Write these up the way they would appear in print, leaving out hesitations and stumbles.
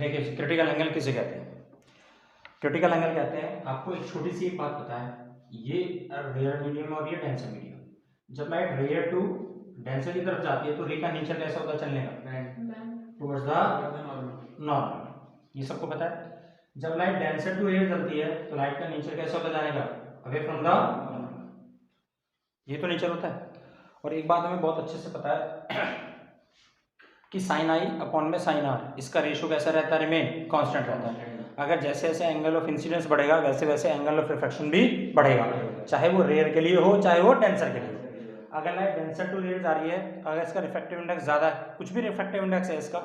देखिए critical angle किसे कहते हैं? क्रिटिकल एंगल कहते हैं, आपको एक छोटी सी एक बात पता है, ये रेयर मीडियम और ये डेंसर मीडियम, जब लाइट रेयर टू डेंसर की तरफ जाती है तो रे का नेचर कैसा होता है चलने का? टुवर्ड्स द नॉर्मल, ये सबको पता है। जब लाइट डेंसर टू रेयर चलती है तो लाइट का नेचर कैसा होता है जाने का? अवे फ्रॉम द नॉर्मल, ये तो नेचर होता है। और एक बात हमें बहुत अच्छे से पता है कि साइन आई अपॉन में साइन आर, इसका रेशियो कैसा रहता है? रिमेन कांस्टेंट रहता है। अगर जैसे जैसे एंगल ऑफ इंसिडेंस बढ़ेगा वैसे वैसे एंगल ऑफ रिफ्रैक्शन भी बढ़ेगा, चाहे वो रेयर के लिए हो चाहे वो डेंसर के लिए हो। अगर लाइट डेंसर टू रेयर जा रही है, अगर इसका रिफ्रैक्टिव इंडेक्स ज़्यादा है, कुछ भी रिफ्रैक्टिव इंडेक्स है इसका,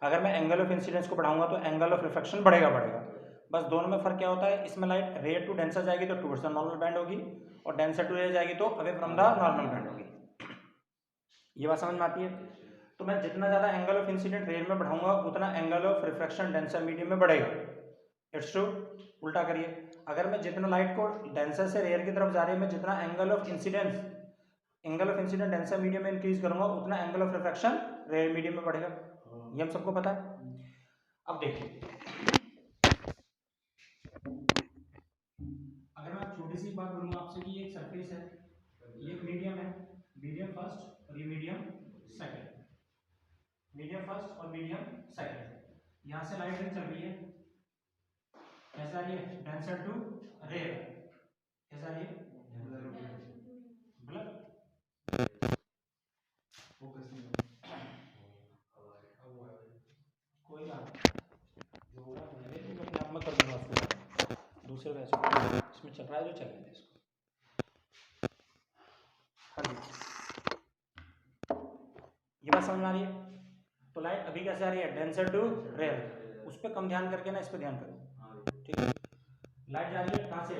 अगर मैं एंगल ऑफ इंसिडेंस को बढ़ाऊंगा तो एंगल ऑफ रिफ्रैक्शन बढ़ेगा। बस दोनों में फर्क क्या होता है, इसमें लाइट रेयर टू डेंसर जाएगी तो टुवर्ड्स द नॉर्मल बैंड होगी, और डेंसर टू रेयर जाएगी तो away from the normal band होगी। ये बात समझ में आती है? तो मैं जितना ज़्यादा एंगल ऑफ इंसिडेंट रेयर में बढ़ाऊंगा उतना angle of refraction denser medium में बढ़ेगा। It's true. उल्टा करिए, अगर मैं जितना लाइट को डेंसर से रेयर की तरफ जा रही है, मैं जितना angle of incident denser medium में इंक्रीज करूंगा उतना angle of refraction rare medium में बढ़ेगा। ये हम सबको पता है। अब देखिए, अगर मैं छोटी सी बात बोलूंगा आपसे कि ये एक सरफेस है, ये एक मीडियम है, मीडियम फर्स्ट और ये मीडियम सेकंड, मीडियम फर्स्ट और मीडियम सेकंड, यहां से लाइट चल रही है, कैसा रही है? डेंसर टू रेयर, कैसा रही है? ब्लड फोकस नहीं, कोई बात जो हो रहा है मैं अपने आप में कर दूंगा उसको, दूसरे वैसे इसमें चल रहा है जो चल रहा है इसको। हाँ जी, ये बात समझ में आ रही है? तो लाइट अभी कैसे आ रही है? डेंसर टू रेयर, उस पर कम ध्यान करके ना इस पर ध्यान करो, ठीक है? लाइट जा रही है कहाँ से?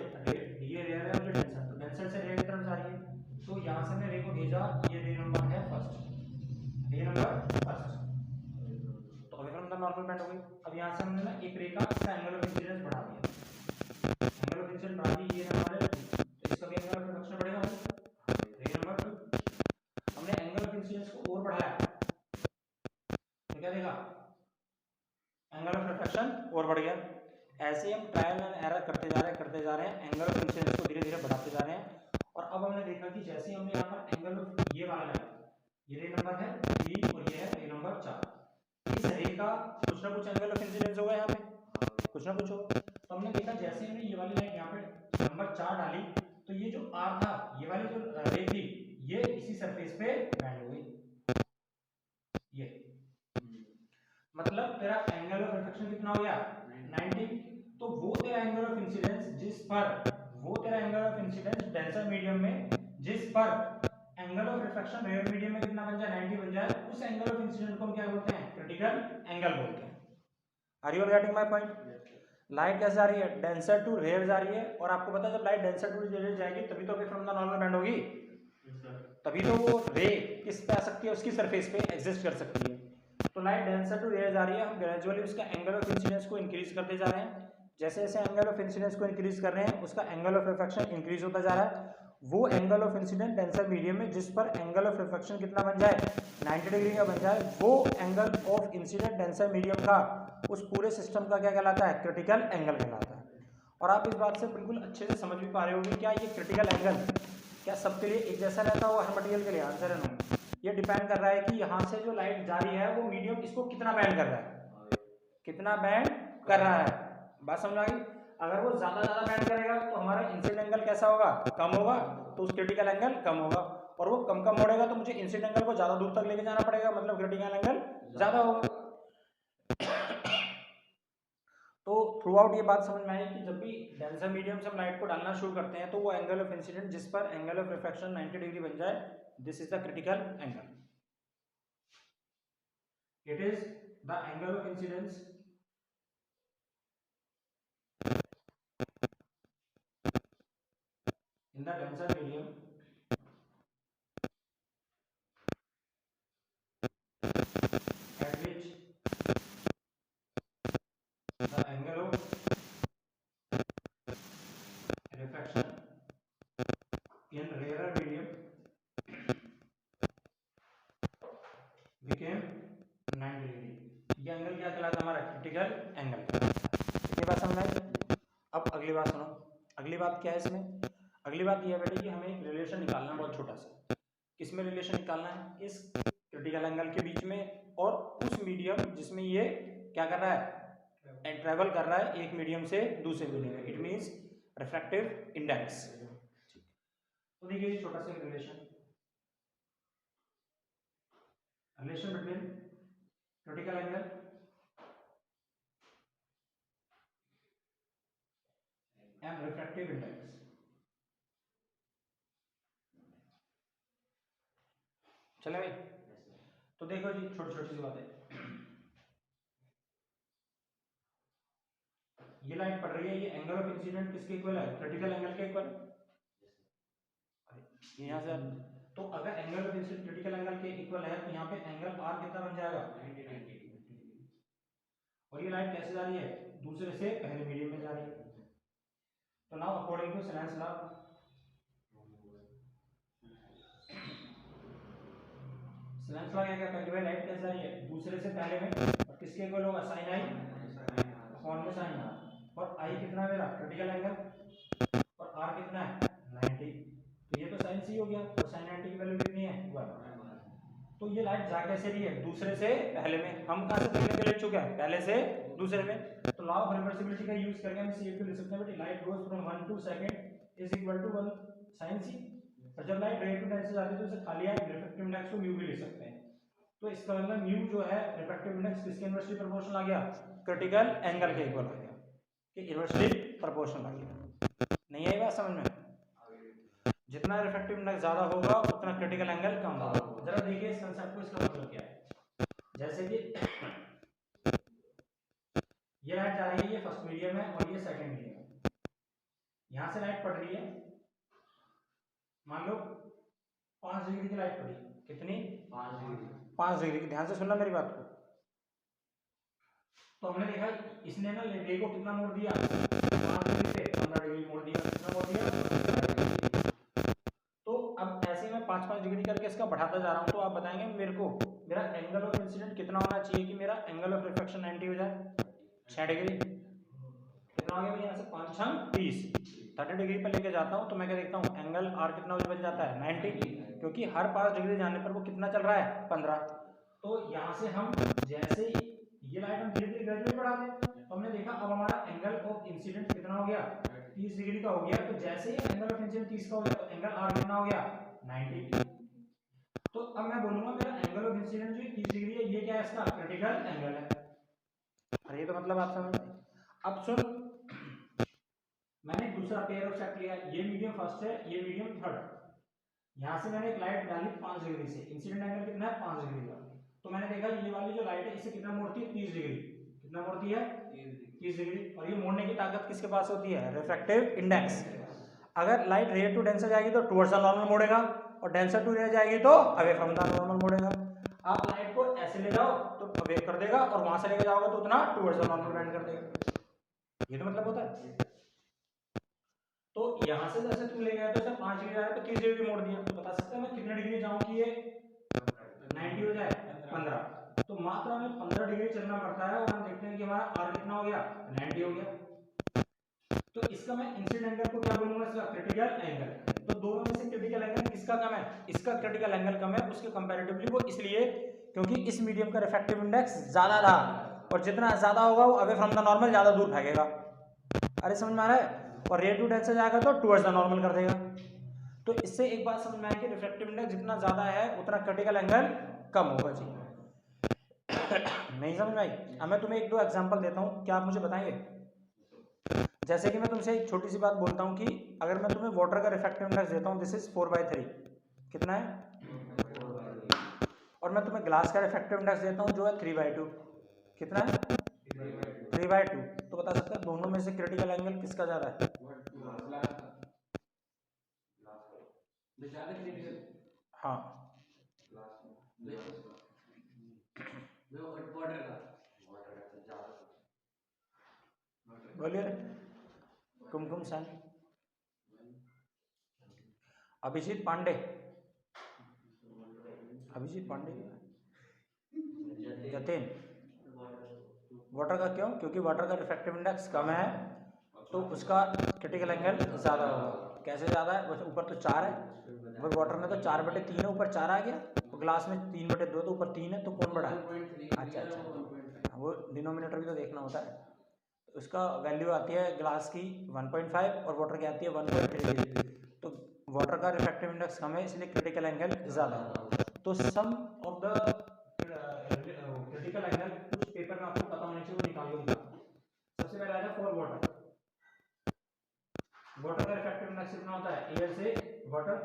ये रेयर है और ये डेंसर, तो डेंसर से रेयर की तरफ जा रही है, तो यहाँ से मैं रे को भेजा, ये रे नंबर है फर्स्ट, रे नंबर फर्स्ट, तो अभी फ्रॉम द नॉर्मल बैंड हो गई। अब यहाँ से हमने ना एक रे का इसका एंगल ऑफ इंसिडेंस बढ़ा दिया, एंगल ऑफ इंसिडेंस बढ़ा दी, ये नंबर है 2, तो इसका भी एंगल ऑफ रिफ्रैक्शन बढ़ेगा, रे नंबर 2। हमने एंगल ऑफ इंसिडेंस को और बढ़ाया तो क्या देगा? एंगल ऑफ रिफ्रैक्शन और बढ़ गया। ऐसे हम ट्रायल एंड एरर करते जा रहे हैं, एंगल ऑफ इंसिडेंस को धीरे धीरे बढ़ाते जा रहे हैं। और अब हमने देखा कि जैसे हमने यहाँ पर एंगल ऑफ ये वाला लगाया, ये रे नंबर है 3 और ये है रे नंबर 4, इस रे का कुछ ना कुछ एंगल ऑफ इंसिडेंस होगा यहाँ पे, कुछ ना कुछ होगा। तो हमने देखा जैसे हमने ये वाली लाइट यहाँ पे नंबर 4 डाली, तो ये जो आर था, ये वाली जो रे थी, ये इसी सरफेस पे बैंड हो गई, ये मतलब तेरा एंगल ऑफ रिफ्रैक्शन कितना हो गया? 90। तो वो तेरा एंगल ऑफ इंसिडेंस जिस पर, वो तेरा angle of incidence denser medium में जिस पर angle of refraction rare medium में कितना बन जाए? 90 बन जाए, उस एंगल ऑफ इंसिडेंस को हम क्या बोलते हैं? क्रिटिकल एंगल बोलते हैं। Are you getting my point? Light कैसे जा रही है? डेंसर टू रेयर जा रही है, और आपको पता है जब लाइट डेंसर टू रेयर जाएगी तभी तो away from the normal band होगी, तभी तो वो रे किस पे आ सकती है? उसकी सरफेस पे एग्जिस्ट कर सकती है। तो लाइट डेंसर टू रेयर जा रही है, हम ग्रेजुअली उसका एंगल ऑफ इंसिडेंस को इंक्रीज करते जा रहे हैं, जैसे जैसे एंगल ऑफ इंसिडेंस को इंक्रीज कर रहे हैं उसका एंगल ऑफ रिफ्रैक्शन इंक्रीज होता जा रहा है। वो angle of incident denser medium में जिस पर एंगल ऑफ रिफ्रैक्शन कितना बन जाए? 90 डिग्री का बन जाए, वो angle of incident denser medium का उस पूरे सिस्टम का क्या कहलाता है? क्रिटिकल एंगल कहलाता है। और आप इस बात से बिल्कुल अच्छे से समझ भी पा रहे होंगे, क्या ये क्रिटिकल एंगल क्या सबके लिए एक जैसा रहता होगा? हर मटेरियल के लिए? आंसर है नो। ये डिपेंड कर रहा है कि यहाँ से जो लाइट जा रही है वो मीडियम इसको कितना बैंड कर रहा है, कितना बैंड कर रहा है। बात समझ आ गई? अगर वो ज्यादा बैंड करेगा तो हमारा इंसिडेंट एंगल कैसा होगा? कम होगा, तो उस क्रिटिकल एंगल कम होगा, और वो कम मोड़ेगा तो मुझे इंसिडेंट एंगल को ज्यादा दूर तक लेके जाना पड़ेगा, मतलब क्रिटिकल एंगल ज्यादा होगा। तो थ्रू आउट ये बात समझ में आई कि जब भी डेंसर मीडियम से हम लाइट को डालना शुरू करते हैं तो वो एंगल ऑफ इंसिडेंट जिस पर एंगल ऑफ रिफ्रैक्शन 90 डिग्री बन जाए, this is the critical angle. It is the angle of incidence in the denser medium at which the angle of refraction in rarer medium became 90 degree. ये angle क्या कहलाता है हमारा? Critical angle. इतनी बात समझ आई। अब अगली बात सुनो। अगली बात क्या है इसमें? अगली बात ये है बेटे कि हमें एक रिलेशन निकालना है बहुत छोटा सा। किसमें रिलेशन निकालना है? इस क्रिटिकल एंगल के बीच में और उस मीडियम जिसमें ये क्या कर रहा है? ट्रेवल कर रहा है एक मीडियम से दूसरे मीडियम में। It means refractive index. तो देखिए ये छोटा सा relation between critical angle and refractive index. चले भाई? तो देखो जी छोटी छोटी सी बात है। ये लाइट पड़ रही है, ये एंगल ऑफ इंसिडेंट किसके इक्वल है? क्रिटिकल एंगल के इक्वल। यहाँ से तो अगर angle of incident critical angle के इक्वल है तो यहाँ पे एंगल आर कितना बन जाएगा? 90 डिग्री। और ये लाइट कैसे जा रही है? दूसरे से पहले मीडियम में जा रही है। तो now according to Snell's law, Snell's law क्या कहता है कि भाई लाइट कैसे जा रही है? दूसरे से पहले में। और किसके इक्वल होगा? साइन आई अपॉन में साइन आर। और आई कितना है मेरा? Critical angle. और आर कितना है? 90। तो ये तो साइन सी हो गया। और साइन 90 की वैल्यू कितनी है? 1। तो ये लाइट जा कैसे रही है? दूसरे से पहले में। हम कहां से पहले के ले चुके हैं? पहले से दूसरे में। तो लॉ ऑफ रिवर्सिबिलिटी का यूज करके हम इसे लिख सकते हैं light goes from 1 to second is equal to 1 sin c। और जब लाइट रे टू डेंस से जाती है तो इसे खाली आप रिफ्रैक्टिव इंडेक्स को म्यू भी लिख सकते हैं। तो इसका मतलब म्यू जो है रिफ्रैक्टिव इंडेक्स किसके इनवर्सली प्रोपोर्शनल आ गया? क्रिटिकल एंगल के इक्वल आ गया। कि इनवर्सली प्रोपोर्शनल आ गया। नहीं आई बात समझ में? जितना रिफ्रैक्टिव इंडेक्स ज्यादा होगा उतना क्रिटिकल एंगल कम होगा। जरा देखिए इस कांसेप्ट को, इसका मतलब क्या है। जैसे कि ये लाइट जा रही है, ये फर्स्ट मीडियम है और ये सेकंड मीडियम है। यहां से लाइट पड़ रही है, मान लो 5 डिग्री की लाइट पड़ी। कितनी? 5 डिग्री। 5 डिग्री की। ध्यान से सुनना मेरी बात को। तो हमने देखा इसने ना रे को कितना मोड़ दिया? 5 डिग्री से 15 डिग्री मोड़ दिया। कितना मोड़ दिया? तो अब ऐसे में 5-5 डिग्री करके इसका बढ़ाता जा रहा हूं। तो आप बताएंगे मेरे को मेरा एंगल ऑफ इंसिडेंट कितना होना चाहिए कि मेरा एंगल ऑफ रिफ्लेक्शन 90 हो जाए? 6 डिग्री। कितना हो गया? यहाँ से 5 6 30। 30 डिग्री पर लेके जाता हूँ तो मैं क्या देखता हूँ? एंगल आर कितना बन जाता है? 90। क्योंकि हर 5 डिग्री जाने पर वो कितना चल रहा है? 15। तो यहाँ से हम जैसे ये लाइट हम धीरे धीरे ग्रेजुअली बढ़ा दें तो हमने देखा अब हमारा एंगल ऑफ इंसिडेंट कितना हो गया? 30 डिग्री का हो गया। तो जैसे ही एंगल ऑफ इंसिडेंट 30 का हो गया तो एंगल आर कितना हो गया? 90। तो अब मैं बोलूंगा मेरा एंगल ऑफ इंसिडेंट जो 30 डिग्री है ये क्या है? इसका क्रिटिकल एंगल है। अरे ये तो मतलब आप समझ। अब सुन, मैंने दूसरा पेयर ऑफ सेट लिया। ये मीडियम फर्स्ट है, ये मीडियम थर्ड। यहां से मैंने एक लाइट डाली 5 डिग्री से। इंसिडेंट एंगल कितना है? 5 डिग्री का। तो मैंने देखा ये वाली जो लाइट है इसे कितना मोड़ती है? 30 डिग्री। कितना मोड़ती है? 30 डिग्री। और ये मोड़ने की ताकत किसके पास होती है? Refractive index. अगर लाइट रे टू डेंसर जाएगी तो टुवर्ड्स द नॉर्मल मोड़ेगा और डेंसर टू रे जाएगी तो अवे फ्रॉम द नॉर्मल मोड़ेगा। आप लाइट को ऐसे ले जाओ तो अवे कर देगा और वहां से लेके जाओगे तो उतना टुवर्ड्स द नॉर्मल बेंड कर देगा। ये तो मतलब होता है। तो यहां से जैसे तुम ले गए तो 5 डिग्री आया तो 30 डिग्री मोड़ दिया। तो बता सकते हैं मैं कितने डिग्री जाऊं कि ये 90 हो जाए? 15। तो मात्र हमें 15 डिग्री चलना पड़ता है और हम देखते हैं कि हमारा आर कितना हो गया? 90 हो गया। तो इसका मैं इंसिडेंट एंगल को क्या बोलूंगा? इसका क्रिटिकल एंगल। तो दोनों में से क्रिटिकल एंगल किसका कम है? इसका क्रिटिकल एंगल कम है उसके कंपैरेटिवली। वो इसलिए क्योंकि इस मीडियम का रिफ्रैक्टिव इंडेक्स ज्यादा था और जितना ज्यादा होगा वो अवे फ्रॉम द नॉर्मल ज्यादा दूर भागेगा। अरे समझ में आ रहा है? और रे टू डेंसर जाएगा तो टुवर्ड्स द नॉर्मल कर देगा। तो इससे एक बात समझ में आई कि रिफ्रैक्टिव इंडेक्स जितना ज्यादा है उतना क्रिटिकल एंगल कम होगा जी। नहीं समझ में आई? अब मैं तुम्हें 1-2 एग्जांपल देता हूं, क्या आप मुझे बताएंगे? जैसे कि मैं तुमसे एक छोटी सी बात बोलता हूं कि अगर मैं तुम्हें वाटर का रिफ्रैक्टिव इंडेक्स देता हूं, दिस इज 4/3। कितना है? और मैं तुम्हें ग्लास का रिफ्रैक्टिव इंडेक्स देता हूं जो है 3/2। कितना है? 3/2। तो बता सकते हैं दोनों में से क्रिटिकल एंगल किसका ज्यादा है? हाँ बोलिए। कुमकुम सेन, अभिजीत पांडे, अभिजीत पांडे, जतिन, वाटर का क्यों? क्योंकि वाटर का रिफ्रैक्टिव इंडेक्स कम है तो उसका क्रिटिकल एंगल ज़्यादा होगा। कैसे ज़्यादा है? बस ऊपर तो 4 है, वही वाटर में तो 4/3 है, ऊपर 4 आ गया, तो ग्लास में 3/2 तो ऊपर 3 है, तो कौन बड़ा है? अच्छा, वो डिनोमिनेटर भी तो देखना होता है। तो उसका वैल्यू आती है ग्लास की 1.5 और वाटर की आती है 1.33। तो वाटर का रिफ्रैक्टिव इंडेक्स कम है इसलिए क्रिटिकल एंगल ज़्यादा होगा। तो सम ऑफ द क्रिटिकल एंगल कुछ पेपर में आपको पता होना चाहिए, वो निकाल दूंगा। सबसे पहले आएगा फॉर वाटर। वाटर का रिफ्रैक्टिव इंडेक्स कितना होता है? एयर से वाटर,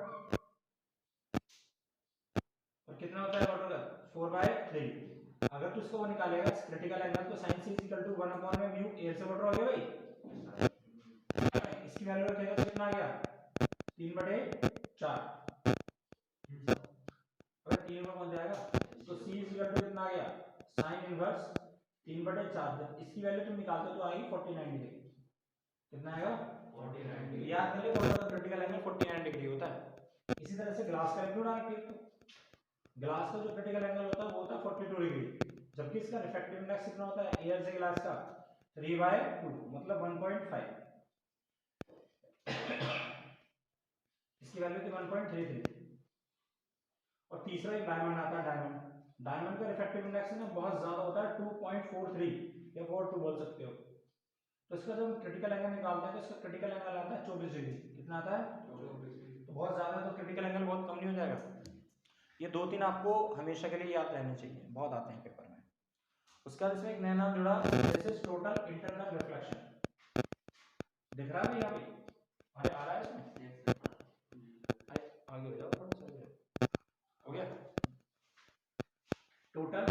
और कितना होता है वाटर का? 4/3। अगर तू इसको वो निकालेगा क्रिटिकल एंगल तो sin c = 1/μ एयर से वाटर हो गया भाई। इसकी वैल्यू रखेगा तो कितना आ गया? 3/4। अगर 3 में कौन जाएगा तो c = कितना आ गया? sin inverse 3/4। जब इसकी वैल्यू तुम निकालते तो आएगी 49 डिग्री। कितना आएगा? 49 डिग्री। याद कर ले वाटर का क्रिटिकल एंगल 49 डिग्री होता है। इसी तरह से ग्लास का भी डायरेक्ट लिख दो। ग्लास का जो क्रिटिकल एंगल होता है वो होता है 42 डिग्री, जबकि इसका रिफ्रैक्टिव इंडेक्स कितना होता है एयर से ग्लास का? 3/2 मतलब 1.5। इसकी वैल्यू थी 1.33। और तीसरा एक डायमंड आता है। डायमंड का रिफ्रैक्टिव इंडेक्स ना बहुत ज्यादा होता है, 2.43 या 4.2 बोल सकते हो। तो इसका जब क्रिटिकल एंगल निकालते हैं तो इसका क्रिटिकल एंगल आता है 24 डिग्री। कितना आता है? 24। तो बहुत ज्यादा, तो क्रिटिकल एंगल बहुत कम नहीं हो जाएगा? ये 2-3 आपको हमेशा के लिए याद रहने चाहिए, बहुत आते हैं पेपर में। उसके बाद इसमें एक नया नाम जुड़ा, this is total internal reflection. दिख रहा है यहाँ पे? अरे आ रहा है इसमें? आगे हो जाओ थोड़ा सा। हो गया? टोटल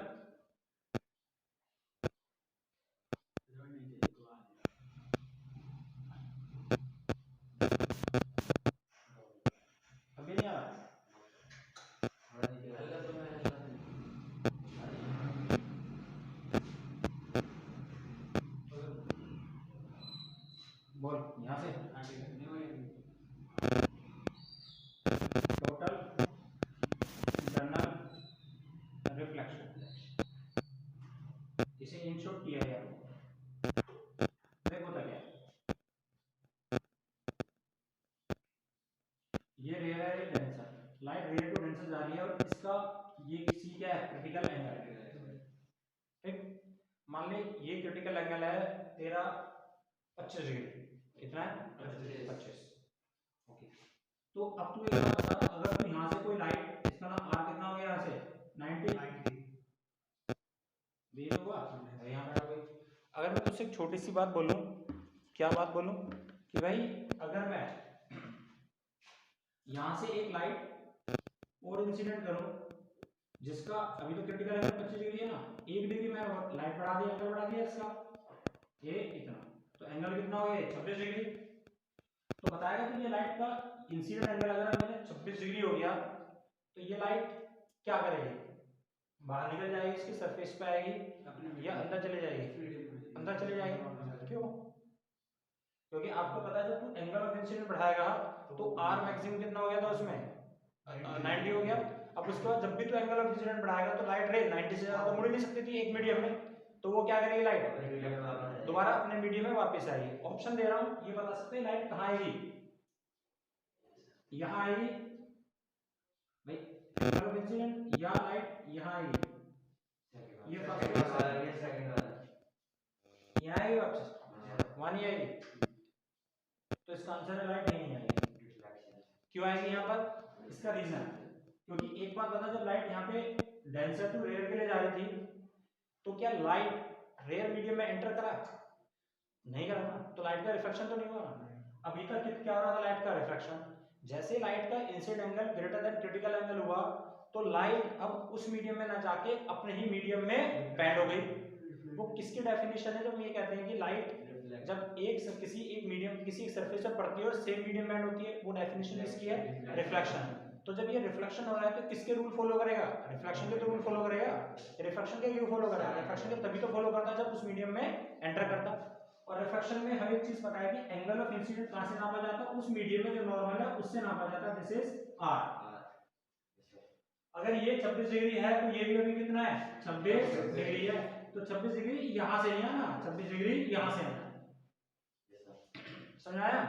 अभी नहीं आ रहा? बोल यहाँ से। टोटल इंटरनल रिफ्लेक्शन, इसे इन शॉर्ट किया गया। देखो तो क्या ये रेयर है, denser light rare to denser जा रही है, और इसका ये सी क्या है? Critical angle. ठीक, मान ले ये क्रिटिकल एंगल है तेरा 25 डिग्री। कितना है? 25। ओके, तो अब तू एक बात बता, अगर तू यहाँ से कोई लाइट, इसका ना आर कितना हो गया यहाँ से? 90 भी होगा यहाँ पे कोई। अगर मैं तुझसे एक छोटी सी बात बोलूं, क्या बात बोलूं कि भाई अगर मैं यहाँ से एक लाइट और इंसिडेंट करूं जिसका अभी तो क्रिटिकल एंगल 25 डिग्री है ना, 1 डिग्री में लाइट बढ़ा दिया, एंगल बढ़ा दिया इसका ये इतना, तो एंगल कितना हो गया? 26 डिग्री। तो बताएगा कि ये लाइट का इंसिडेंट एंगल अगर मैंने 26 डिग्री हो गया तो ये लाइट क्या करेगी? बाहर निकल जाएगी, इसकी सरफेस पे आएगी या अंदर चले जाएगी? अंदर चले जाएगी। क्यों? क्योंकि आपको पता है जब तू एंगल ऑफ इंसिडेंट बढ़ाएगा तो आर मैक्सिमम कितना हो गया था उसमें? 90 हो गया। अब उसके बाद जब भी तू एंगल ऑफ इंसिडेंट बढ़ाएगा तो लाइट रे 90 से ज्यादा तो मुड़ ही नहीं सकती थी एक मीडियम में, तो वो क्या करेगी? लाइट दोबारा अपने मीडियम में वापस आएगी। ऑप्शन दे रहा हूं, ये बता सकते हैं लाइट कहाँ आएगी? यहाँ आएगी भाई एंगल ऑफ इंसिडेंट, या लाइट यहाँ आएगी? ये फर्स्ट यहाँ आएगी वापस, वहां नहीं आएगी। तो इसका आंसर है लाइट नहीं आएगी। क्यों आएगी यहाँ पर? इसका रीजन, क्योंकि एक बात बता, जब लाइट यहाँ पे डेंसर टू रेयर के लिए जा रही थी तो क्या लाइट रेयर मीडियम में एंटर करा? नहीं करा ना, तो लाइट का रिफ्लेक्शन तो नहीं हुआ ना। अभी तक क्या हो रहा था? लाइट का रिफ्लेक्शन। जैसे लाइट का incident angle greater than critical angle हुआ तो लाइट अब उस मीडियम में ना जाके अपने ही मीडियम में बैंड हो गई। वो किसकी डेफिनेशन है? जब ये कहते हैं कि लाइट जब किसी एक मीडियम किसी एक सरफेस पर पड़ती है और सेम मीडियम बैंड होती है, वो डेफिनेशन किसकी है? रिफ्लेक्शन। तो जब ये रिफ्लेक्शन हो रहा है तो किसके रूल फॉलो करेगा? रिफ्लेक्शन के तो रूल फॉलो करेगा। रिफ्लेक्शन के क्यों फॉलो करेगा? रिफ्लेक्शन के तभी तो फॉलो करता जब उस मीडियम में एंटर करता। और रिफ्लेक्शन में हर एक चीज पता है कि एंगल ऑफ इंसिडेंट कहां से नापा जाता है? उस मीडियम में जो नॉर्मल है उससे नापा जाता है, दिस इज आर। अगर ये 26 डिग्री है तो ये भी अभी कितना है? 26 डिग्री है। तो 26 डिग्री यहाँ से नहीं आना, 26 डिग्री यहाँ से आना, समझ आया?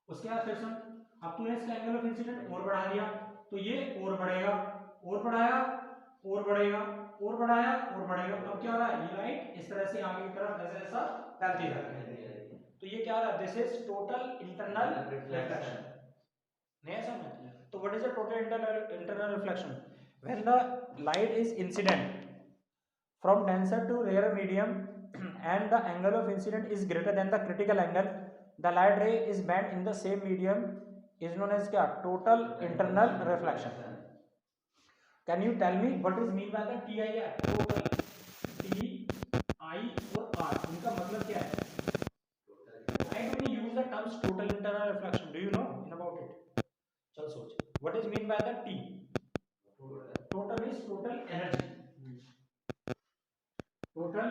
उसके बाद फिर सुन, अब तूने इसका एंगल ऑफ इंसिडेंट और बढ़ा दिया, तो ये और बढ़ेगा, और बढ़ाया और बढ़ेगा, और बढ़ाया और बढ़ेगा। अब क्या हो रहा है, ये लाइट इस तरह से आगे की तरफ ऐसा ऐसा फैलती जा रही है। तो ये क्या हो रहा है, this is total internal reflection. नहीं समझ? तो what is the total internal reflection? When the light is incident from denser to rarer medium and the angle of incident is greater than the critical angle, the light ray is bent in the same medium is known as क्या, total internal reflection. Can you tell me what is mean by the TI? Total, TI और R इनका मतलब क्या है? Why do we use the terms total internal reflection? Do you know about it? चल सोच, what is mean by the T? Total is total energy, total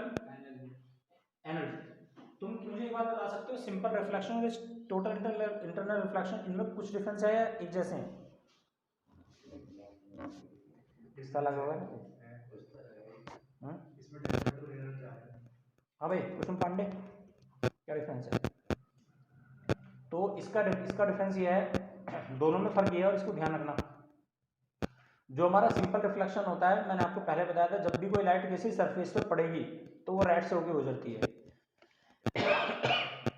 energy. तुम मुझे एक बात बता सकते हो, सिंपल रिफ्लेक्शन और टोटल इंटरनल रिफ्लेक्शन, इनमें कुछ डिफरेंस है या एक जैसे हैं? इसका अलग होगा हाँ भाई कुसुम पांडे, क्या डिफरेंस है? तो इसका डिफरेंस ये है, दोनों में फर्क ये है, और इसको ध्यान रखना। जो हमारा सिंपल रिफ्लेक्शन होता है, मैंने आपको पहले बताया था, जब भी कोई लाइट किसी सरफेस पे पड़ेगी तो वो राइट से होकर गुजरती है।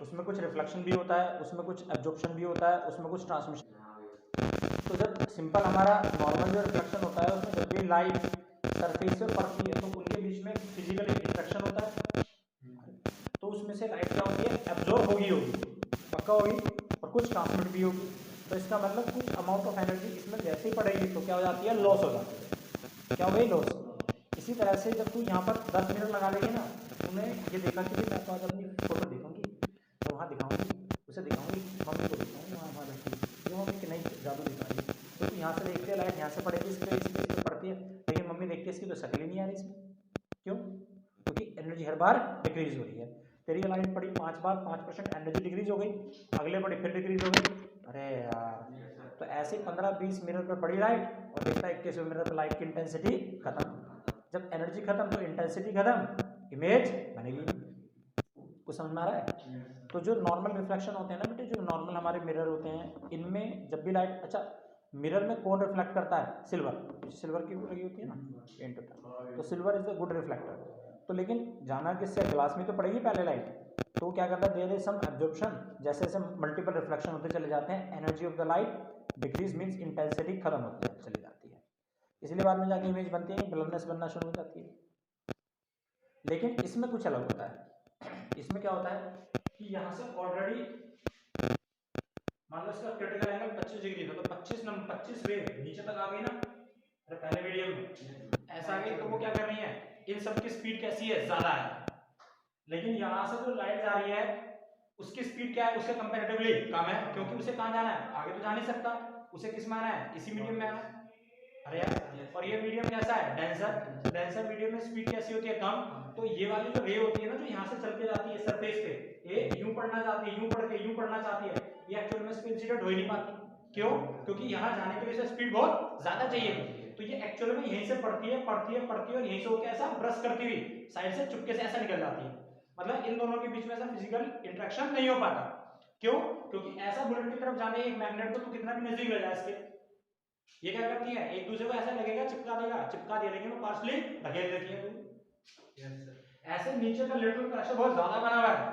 उसमें कुछ रिफ्लेक्शन भी होता है, उसमें कुछ एब्जॉर्प्शन भी होता है, उसमें कुछ ट्रांसमिशन। तो जब सिंपल हमारा नॉर्मल जो रिफ्लेक्शन होता है, उसमें जब भी लाइट सरफेस पे पड़ती है तो उनके बीच में फिजिकल इंटरेक्शन होता है, तो उसमें से लाइट क्या होती है, एब्जॉर्ब होगी पक्का होगी, और कुछ ट्रांसमिट भी होगी। तो इसका मतलब कुछ अमाउंट ऑफ एनर्जी इसमें जैसे ही पड़ेगी तो क्या हो जाती है, लॉस हो जाती है। क्या हो गई, लॉस। इसी तरह से जब तू यहाँ पर 10 मिनट लगा लेगी ना, तूने ये देखा कि मैं तो आज अपनी फोटो देखूंगी, तो वहाँ दिखाऊंगी, उसे दिखाऊंगी, मम्मी को दिखाऊंगी, वहाँ बैठी ये मम्मी कि नहीं जादू दिखा रही, तो तू यहाँ से देखते लाइट यहाँ से पड़ेगी, इस पर पड़ती है, लेकिन मम्मी देखती है इसकी तो शक्ल ही नहीं आ रही इसमें। क्यों? क्योंकि एनर्जी हर बार डिक्रीज हो रही है। तेरी लाइट पड़ी 5 बार, 5% एनर्जी डिक्रीज हो गई, अगले पड़ी फिर डिक्रीज हो गई। अरे यार, तो ऐसे 15-20 मिनट पर पड़ी लाइट, और देखता है 21 मिनट पर लाइट की इंटेंसिटी खत्म। जब एनर्जी खत्म तो इंटेंसिटी खत्म, इमेज बनेगी। कुछ समझ में आ रहा है? तो जो नॉर्मल रिफ्लेक्शन होते हैं ना बेटे, जो नॉर्मल हमारे मिरर होते हैं, इनमें जब भी लाइट, अच्छा मिरर में कौन रिफ्लेक्ट करता है? सिल्वर की लगी होती है ना, पेंट होता है, तो silver is the good reflector. तो लेकिन जाना किससे, ग्लास में तो पड़ेगी पहले लाइट, तो क्या करता है, देयर इज सम एब्जॉर्प्शन, जैसे जैसे मल्टीपल रिफ्लेक्शन होते चले जाते हैं, energy of the light decrease, means intensity खत्म होती चली जाती है, इसलिए बाद में जाके इमेज बनती है, ब्लरनेस बनना शुरू हो जाती है। लेकिन इसमें कुछ अलग होता है। इसमें क्या होता है कि यहाँ से ऑलरेडी मान लो इसका क्रिटिकल एंगल 25 डिग्री था, तो 25 रे नीचे तक आ गई ना, अरे पहले वीडियो में ऐसा आ गई, तो वो क्या कर रही है, इन सब की स्पीड कैसी है, ज्यादा है। लेकिन यहाँ से जो लाइट जा रही है उसकी स्पीड क्या है, उससे कंपैरेटिवली कम है, क्योंकि उसे कहाँ जाना है, आगे तो जा नहीं सकता, उसे किस में आना है, इसी मीडियम में आना है। अरे यार, और ये मीडियम कैसा है, डेंसर मीडियम में स्पीड कैसी होती है, कम। तो ये वाली जो रे होती है ना, जो यहाँ से चल के जाती है सरफेस पे, ये यूं पढ़ना चाहती है, यूं पढ़ के यूं पढ़ना चाहती है, ये एक्चुअल में स्पीड इंसिडेंट हो ही नहीं पाती। क्यों? क्योंकि यहाँ जाने के लिए स्पीड बहुत ज्यादा चाहिए, तो ये एक्चुअल में यहीं से पढ़ती है और यहीं से होकर ऐसा ब्रश करती हुई साइड से चुपके से ऐसा निकल जाती है। मतलब इन दोनों के बीच में ऐसा फिजिकल इंटरेक्शन नहीं हो पाता। क्यों? क्योंकि ऐसा बुलेट की तरफ जाने एक मैग्नेट को तो कितना भी नजदीक ले जाए इसके, ये क्या करती है, एक दूसरे को ऐसा लगेगा चिपका दिया, लेकिन वो पार्शली धकेल देती है। ऐसे नीचे का लेटरल प्रेशर बहुत ज्यादा बना हुआ है,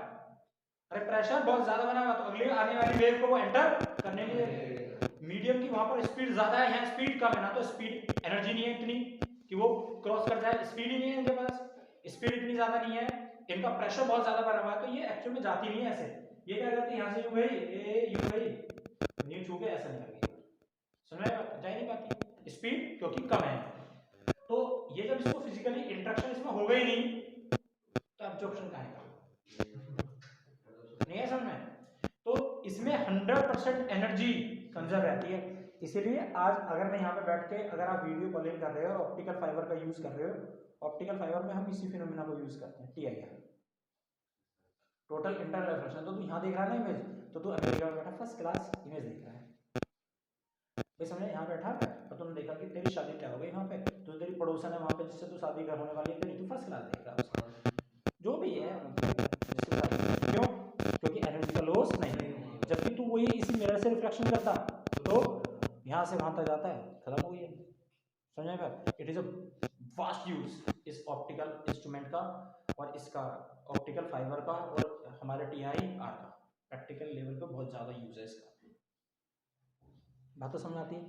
अरे प्रेशर बहुत ज्यादा बना हुआ, तो अगली आने वाली वेव को वो एंटर करने के लिए, मीडियम की वहां पर स्पीड ज्यादा है, यहाँ स्पीड कम है ना, तो स्पीड एनर्जी नहीं है इतनी कि वो क्रॉस कर जाए, स्पीड ही नहीं है इनके पास, स्पीड इतनी ज्यादा नहीं है, इनका प्रेशर बहुत ज्यादा बना हुआ है, तो ये एक्चुअल में जाती नहीं है ऐसे। ये क्या करती है, यहाँ से यूं गई न्यू छू के ऐसा निकल गई, समझ में जा ही नहीं पाती, स्पीड क्योंकि कम है। तो ये जब इसको फिजिकली इंटरेक्शन इसमें हो गई नहीं, तो एब्जॉर्प्शन कहाँ है, नहीं है समझ में? तो इसमें 100% एनर्जी कंजर्व रहती है। इसीलिए आज अगर मैं यहाँ पे बैठ के, अगर आप वीडियो कॉलिंग कर रहे हो, ऑप्टिकल फाइबर का यूज कर रहे हो, ऑप्टिकल फाइबर में हम इसी फिनोमिना को यूज करते हैं, TIR, टोटल इंटरनल रिफ्लेक्शन। तो तू यहाँ देख रहा है ना इमेज, तो तू अमेरिका में बैठा फर्स्ट क्लास इमेज देख रहा है, भाई समझे, यहाँ बैठा है और तुमने देखा कि तेरी शादी क्या हो गई वहाँ पे, तो तेरी पड़ोसन है वहाँ पे जिससे तू शादी होने वाली है, तेरी तू फर्स्ट क्लास देगा, जो भी है जिससे शादी। क्यों? क्योंकि एनर्जी का लॉस नहीं, जबकि तू वही इसी मिरर से रिफ्लेक्शन करता तो यहाँ से वहाँ तक जाता है, खत्म हो गई है। समझ आएगा? It is a vast use इस ऑप्टिकल इंस्ट्रूमेंट का और इसका ऑप्टिकल फाइबर का और हमारे TIR का प्रैक्टिकल लेवल पे बहुत ज़्यादा यूज है इसका। बात तो समझ आती है?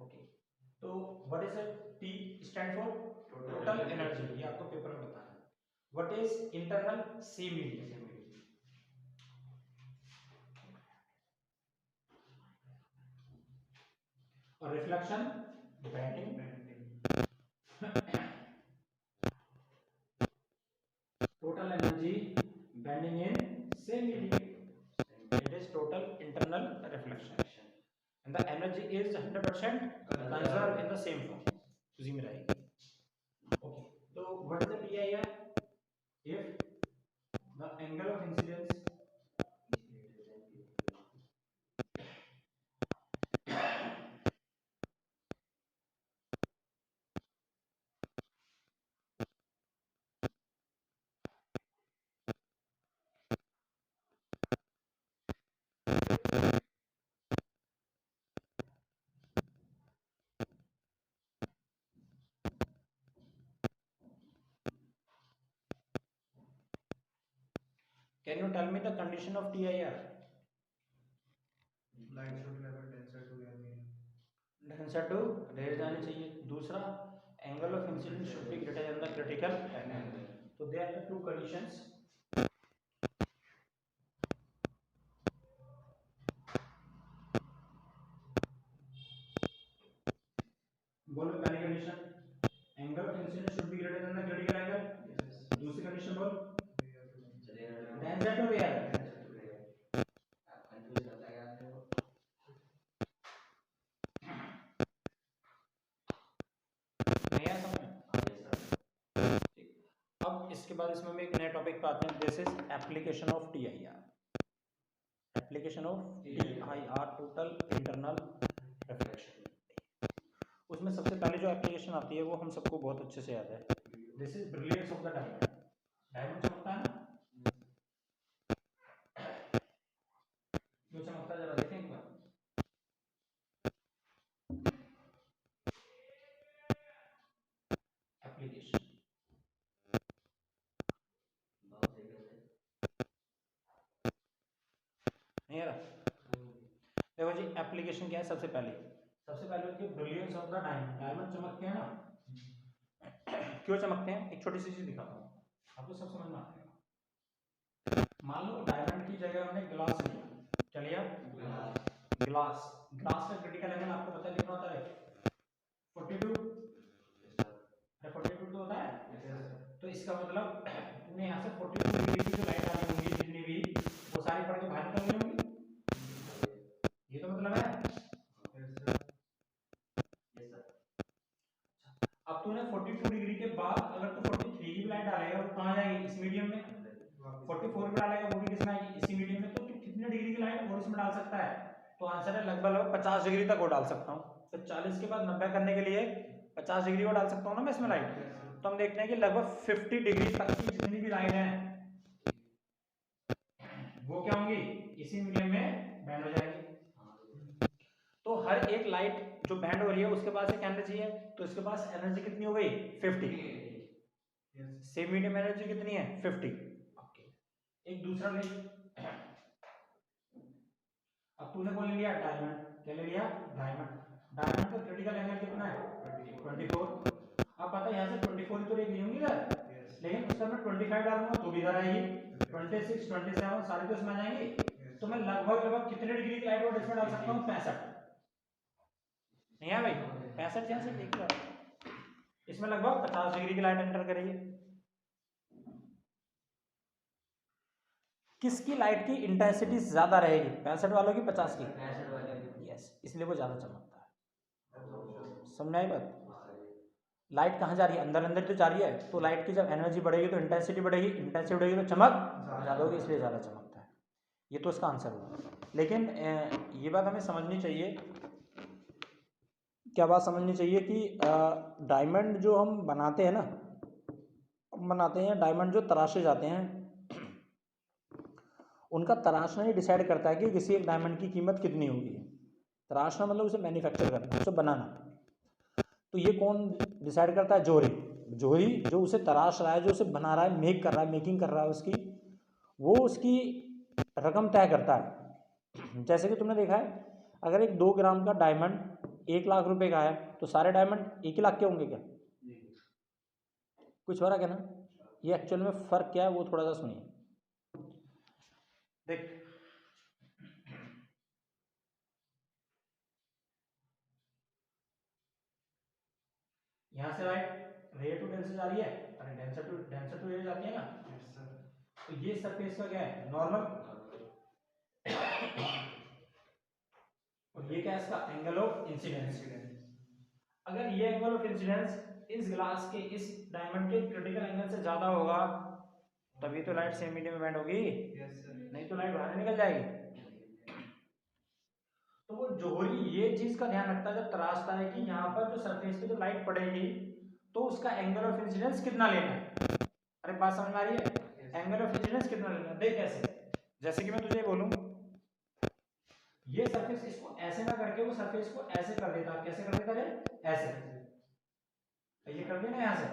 ओके, तो what is T stand for total energy, ये आपको पेपर में बताना है। What is internal sea medium, और reflection bending, total energy bending in same medium, it is total internal reflection and the energy is 100% conserved in the same form, उसी में रहेगी। Okay, so what is the TIR? If the angle of incidence can you tell me the condition of TIR? Light should level denser to air medium, denser to rare जानी चाहिए। दूसरा, angle of incidence should be greater than the critical angle. तो they are the two conditions. बोलो पहली condition, angle of incidence should be greater than the critical angle. दूसरी condition बोल, denser to rare. आप confuse होता है आपको। नहीं आया समझ में? ठीक। अब इसके बाद इसमें हम एक नए टॉपिक पे आते हैं, this is application of TIR। Application of TIR, total internal reflection. उसमें सबसे पहले जो एप्लीकेशन आती है वो हम सबको बहुत अच्छे से याद है, this is brilliance of the diamond. Diamond चमकता है ना, क्यों चमकता है जरा देखें एक बार। एप्लीकेशन नहीं आ रहा? देखो जी, एप्लीकेशन क्या है? सबसे पहले होती है brilliance of the diamond. Diamond चमकते हैं ना, क्यों चमकते हैं? एक छोटी सी चीज दिखाता हूँ, आपको सब समझ में आ जाएगा। मान लो डायमंड की जगह हमने ग्लास लिया, क्या लिया? ग्लास। ग्लास का क्रिटिकल एंगल आपको पता है कितना होता है? 42। 42 तो होता है। तो इसका मतलब तूने यहाँ से 42 डिग्री की जो लाइट आनी होंगी जितनी भी, वो सारी पड़ के बाहर निकल गई होंगी, ये तो मतलब है। अब तूने 42 डिग्री के बाद अगर तू 43 की लाइट डालेगा तो कहाँ जाएगी? इस मीडियम में। 44 भी डालेगा वो भी किसमें आएगी? इसी मीडियम में। तो तू कितने डिग्री की लाइट और इसमें डाल सकता है? तो आंसर है लगभग 50 डिग्री तक वो डाल सकता हूँ। तो 40 के बाद 90 करने के लिए 50 डिग्री वो डाल सकता हूँ ना मैं इसमें लाइट। तो हम देखते हैं कि लगभग 50 डिग्री तक की जितनी भी लाइट है वो क्या होंगी? इसी मीडियम में बैंड हो जाएंगी। तो हर एक लाइट जो बैंड हो रही है उसके पास एक एनर्जी है, तो इसके पास एनर्जी कितनी हो गई? 50। सेम मीडियम एनर्जी कितनी है? 50। ओके, एक दूसरा ले, अब तूने कौन ले लिया? डायमंड। क्या ले लिया? डायमंड। डायमंड का क्रिटिकल एंगल कितना है? 24। अब पता है यहाँ से 24 ही तो रेखी होंगी इधर, लेकिन उसका मैं 25 डालूंगा तो भी इधर आएगी। 26, 27 सारी तो इसमें आ जाएंगी। तो मैं लगभग कितने डिग्री की लाइट और इसमें डाल सकता हूँ? 65। नहीं है भाई? 65 यहाँ से देख लो, इसमें लगभग 50 डिग्री की लाइट एंटर करेगी। किसकी लाइट की इंटेंसिटी ज्यादा रहेगी? 65 वालों की, 50 की? 65 वाले की। यस, इसलिए वो ज्यादा चमकता है। समझ आई बात? लाइट कहाँ जा रही है? अंदर अंदर तो जा रही है। तो लाइट की जब एनर्जी बढ़ेगी तो इंटेंसिटी बढ़ेगी, इंटेंसिटी बढ़ेगी तो चमक ज़्यादा होगी, इसलिए ज़्यादा चमकता है। ये तो इसका आंसर होगा। लेकिन ये बात हमें समझनी चाहिए क्या बात समझनी चाहिए कि डायमंड जो हम बनाते हैं ना, बनाते हैं डायमंड जो तराशे जाते हैं, उनका तराशना ही डिसाइड करता है कि किसी एक डायमंड की कीमत कितनी होगी। तराशना मतलब उसे मैन्युफैक्चर करना, उसे बनाना। तो ये कौन डिसाइड करता है? जोहरी। जोहरी जो उसे तराश रहा है, जो उसे बना रहा है, मेक कर रहा है, मेकिंग कर रहा है उसकी, वो उसकी रकम तय करता है। जैसे कि तुमने देखा है, अगर एक 2 ग्राम का डायमंड 1 लाख रुपए का है, तो सारे डायमंड 1 ही लाख के होंगे क्या? कुछ फर्क है ना। ये एक्चुअल में फर्क क्या है वो थोड़ा सा सुनिए। देख, यहाँ से राइट रे टू डेंसर जा रही है, अरे डेंसर टू रे जाती है ना। Yes sir. तो ये सरफेस का क्या है? नॉर्मल। और ये क्या है इसका? Angle of incidence. अगर ये एंगल ऑफ इंसिडेंस इस ग्लास के, इस डायमंड के क्रिटिकल एंगल से ज्यादा होगा, तभी तो लाइट सेम मीडियम में बैंड होगी। Yes sir. नहीं तो लाइट बाहर निकल जाएगी। तो वो जोहरी ये चीज का ध्यान रखता है जब तराशता है कि यहाँ पर जो सरफेस पे जो लाइट पड़ेगी, तो उसका एंगल ऑफ इंसिडेंस कितना लेना है। अरे बात समझ में आ रही है? एंगल ऑफ इंसिडेंस कितना लेना है। देख कैसे, जैसे कि मैं तुझे बोलूं, ये सरफेस इसको ऐसे ना करके वो सरफेस को ऐसे कर देता। कैसे कर देता रे? ऐसे। ये कर दिया ना यहाँ से,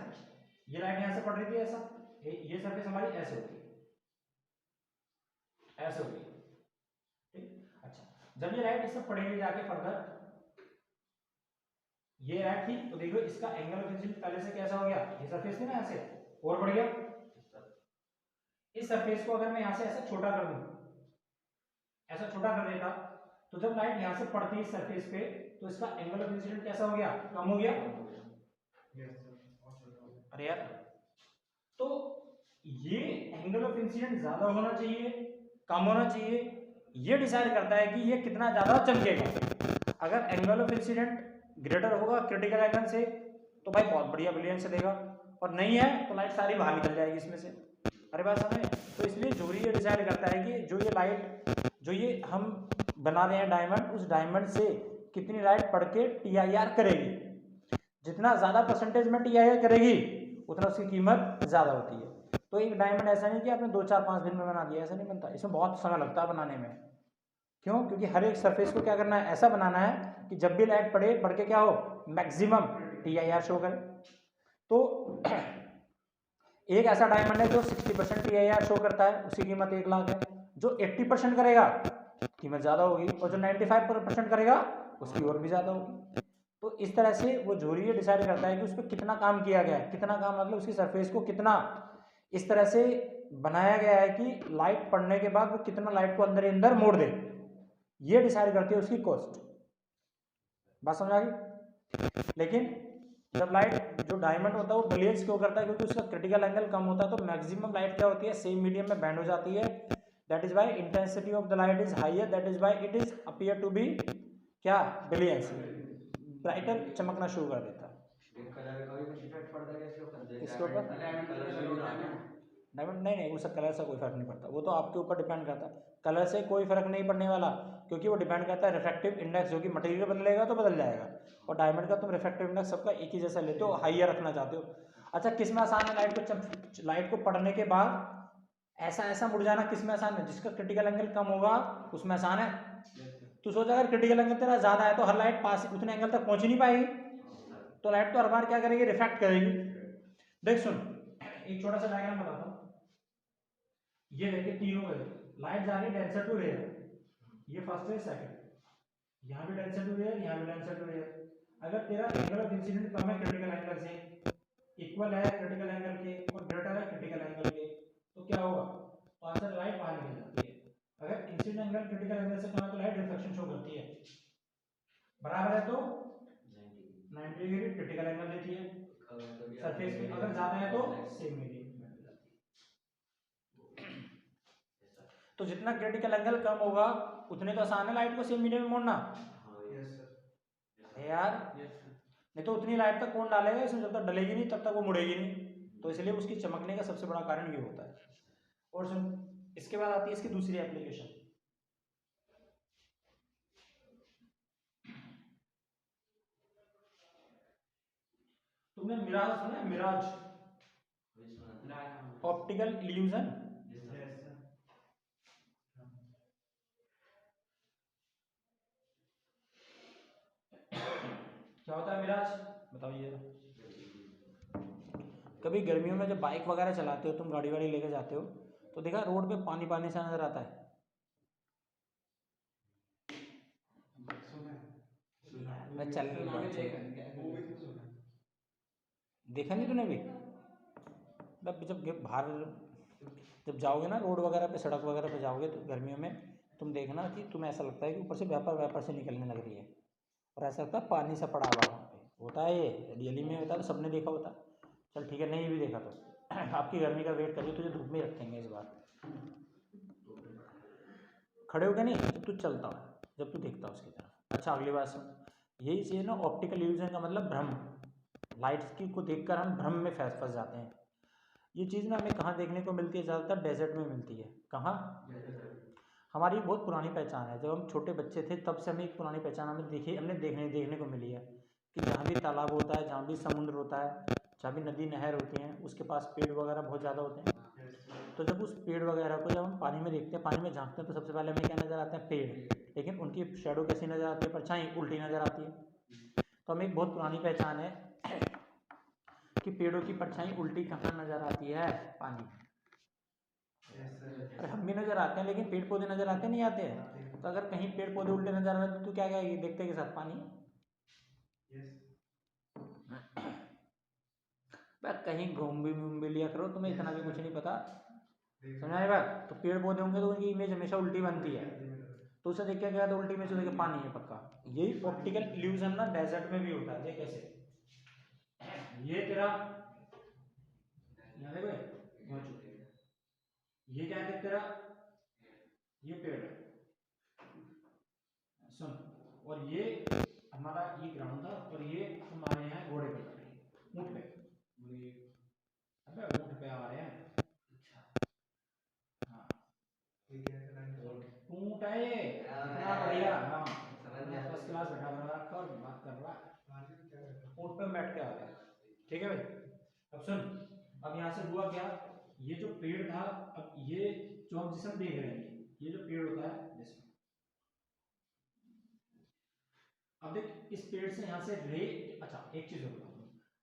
ये लाइट यहाँ से पड़ रही थी ऐसा, ये सरफेस हमारी ऐसे होती है, ऐसे होती है, ठीक। अच्छा, जब ये लाइट इससे पड़ेगी जाके फर्दर, ये लाइट थी, तो देखो इसका एंगल ऑफ इंसिडेंस पहले से कैसा हो गया, ये सरफेस थी ना ऐसे, और बढ़ गया। इस सरफेस को अगर मैं यहाँ से ऐसा छोटा कर दूं, ऐसा छोटा कर देता, तो जब लाइट यहाँ से पड़ती है इस सरफेस पे, तो इसका एंगल ऑफ इंसिडेंस कैसा हो गया? कम हो गया। अरे यार, तो ये एंगल ऑफ इंसिडेंस ज्यादा होना चाहिए, कम होना चाहिए, ये डिसाइड करता है कि ये कितना ज्यादा चमकेगा। अगर एंगल ऑफ इंसिडेंट ग्रेटर होगा क्रिटिकल एंगल से, तो भाई बहुत बढ़िया ब्रिलियंस से देगा, और नहीं है तो लाइट सारी बाहर निकल जाएगी इसमें से। अरे बात समझे? तो इसलिए जोहरी ये डिसाइड करता है कि जो ये लाइट, जो ये हम बना रहे हैं डायमंड, उस डायमंड से कितनी लाइट पड़ के TIR करेगी। जितना ज्यादा परसेंटेज में TIR करेगी, उतना उसकी कीमत ज्यादा होती है। तो एक डायमंड ऐसा नहीं कि आपने 2 4 5 दिन में बना दिया, ऐसा नहीं बनता। इसमें बहुत समय लगता है बनाने में। क्यों? क्योंकि हर एक सरफेस को क्या करना है? ऐसा बनाना है कि जब भी लाइट पड़े, पड़ के क्या हो? मैक्सिमम TIR शो करे। तो एक ऐसा डायमंड है जो 60% TIR शो करता है, उसकी कीमत 1 लाख है। जो 80% करेगा, कीमत ज्यादा होगी, और जो 95% करेगा, उसकी और भी ज्यादा होगी। तो इस तरह से वो जोहरी ये डिसाइड करता है कि उस पर कितना काम किया गया है। कितना काम मतलब उसकी सरफेस को कितना इस तरह से बनाया गया है कि लाइट पड़ने के बाद वो कितना लाइट को अंदर ही अंदर मोड़ दे, ये डिसाइड करती है उसकी कॉस्ट। बात समझ आ गई? लेकिन जब लाइट, जो डायमंड होता है वो ब्रिलियंस क्यों करता है? क्योंकि उसका क्रिटिकल एंगल कम होता है, तो मैक्सिमम लाइट क्या होती है? सेम मीडियम में बैंड हो जाती है। That is why intensity of the light is higher, that is why it is appear to be क्या? ब्रिलियंस, ब्राइटर, चमकना शुरू कर देता है। कलर का भी कुछ इफेक्ट पड़ता है इसके इसके ऊपर डायमंड, नहीं नहीं, उसका कलर से कोई फर्क नहीं पड़ता, वो तो आपके ऊपर डिपेंड करता है। कलर से कोई फर्क नहीं पड़ने वाला, क्योंकि वो डिपेंड करता है रिफ्रैक्टिव इंडेक्स, जो कि मटेरियल बदलेगा तो बदल जाएगा। और डायमंड का तुम रिफ्रैक्टिव इंडेक्स सबका एक ही जैसा लेते हो, हाइयर रखना चाहते हो। अच्छा, किस में आसान है लाइट को पढ़ने के बाद ऐसा ऐसा मुड़ जाना? किस में आसान है? जिसका क्रिटिकल एंगल कम होगा उसमें आसान है। तू सोच, अगर क्रिटिकल एंगल तेरा ज्यादा है तो हर लाइट पास उतने एंगल तक पहुंच ही नहीं पाएगी, तो लाइट तो हर बार क्या करेगी? रिफ्रैक्ट करेगी। देख सुन, एक छोटा सा डायग्राम बताता हूँ। ये देखिए तीनों में लाइट जा रही है डेंसर टू रेयर, ये फर्स्ट है सेकंड, यहाँ भी डेंसर टू रेयर, यहाँ भी डेंसर टू रेयर। अगर तेरा एंगल ऑफ इंसिडेंट कम है क्रिटिकल एंगल से, इक्वल है क्रिटिकल एंगल के और ग्रेटर है क्रिटिकल एंगल के, तो क्या होगा? तो आंसर लाइट बाहर निकल जाती है। अगर इंसिडेंट एंगल क्रिटिकल एंगल से कम है तो लाइट रिफ्लेक्शन शो करती है। बराबर है तो 90 डिग्री क्रिटिकल एंगल देती है सरफेस पे, अगर ज्यादा है तो सेम मीडियम। तो जितना क्रिटिकल एंगल कम होगा, उतने तो आसान है लाइट को सेम मीडियम में मोड़ना। अरे यार, नहीं तो उतनी लाइट तक कौन डालेगा इसमें? जब तक डलेगी नहीं तब तक वो मुड़ेगी नहीं। तो इसलिए उसकी चमकने का सबसे बड़ा कारण ये होता है। और सुन, इसके बाद आती है इसकी दूसरी एप्लीकेशन। तुमने मिराज सुना है? Mirage, optical illusion. Yes sir. क्या होता है मिराज, बताइए। कभी गर्मियों में जब बाइक वगैरह चलाते हो, तुम गाड़ी वाड़ी लेके जाते हो, तो देखा रोड पे पानी पानी सा नजर आता है। मैं चल देखा नहीं तूने भी? मतलब जब बाहर जब जाओगे ना रोड वगैरह पे, सड़क वगैरह पे जाओगे तो गर्मियों में तुम देखना कि तुम्हें ऐसा लगता है कि ऊपर से व्यापार व्यापार से निकलने लग रही है, और ऐसा लगता है पानी सा पड़ा हुआ वहाँ पे होता है। ये रियली में होता है, तो सबने देखा होता। चल ठीक है, नहीं भी देखा तो आपकी गर्मी का वेट करिए, तुझे धूप में ही रखेंगे इस बार। खड़े हो गए नहीं, जब तू चलता है, जब तू देखता है उसकी तरफ। अच्छा अगली बात सुन, यही चीज़ ना ऑप्टिकल इल्यूजन का मतलब भ्रम। लाइट्स की को देखकर हम भ्रम में फंस जाते हैं। ये चीज़ ना हमें कहाँ देखने को मिलती है? ज़्यादातर डेजर्ट में मिलती है। कहाँ? हमारी बहुत पुरानी पहचान है, जब हम छोटे बच्चे थे तब से हमें एक पुरानी पहचान हमने देखने को मिली है कि जहाँ भी तालाब होता है, जहाँ भी समुद्र होता है, जहाँ भी नदी नहर होती हैं, उसके पास पेड़ वगैरह बहुत ज़्यादा होते हैं। तो जब उस पेड़ वगैरह को जब हम पानी में देखते हैं, पानी में झांकते हैं, तो सबसे पहले हमें क्या नज़र आते हैं? पेड़। लेकिन उनकी शैडो कैसी नज़र आती है? परछाई उल्टी नज़र आती है। तो हमें एक बहुत पुरानी पहचान है कि पेड़ों की परछाई उल्टी कहाँ नज़र आती है? पानी में। अरे हम भी नज़र आते हैं, लेकिन पेड़ पौधे नज़र आते नहीं आते हैं। तो अगर कहीं पेड़ पौधे उल्टे नज़र आ रहे तो तू क्या कहेगी देखते के साथ? पानी। कहीं घूम भी लिया करो, तुम्हें इतना भी कुछ नहीं पता, समझाए बात? तो पेड़ पौधे होंगे तो उनकी इमेज हमेशा उल्टी बनती है, तो उसे देख के गया तो उल्टी इमेज देखे पानी है पक्का। यही ऑप्टिकल इल्यूजन ना डेजर्ट में भी होता है। देख कैसे, ये तेरा यहाँ देखो, ये क्या है तेरा? ये पेड़ है, सुन, और ये हमारा ये ग्राउंड था, और ये हमारे यहाँ घोड़े पे खड़े हैं, ऊँट पे। अबे ऊँट पे आ रहे हैं। हाँ ऊँट है ये, इतना बढ़िया। हाँ फर्स्ट क्लास बैठा बना रखा और बात कर रहा है, ऊँट पे बैठ के आ गया। ठीक है भाई, अब सुन, अब यहाँ से हुआ क्या? ये जो पेड़ था, अब ये जो हम जिसम देख रहे हैं, ये जो पेड़ होता है जिसम, अब देख इस पेड़ से यहाँ से रे, अच्छा एक चीज होता है,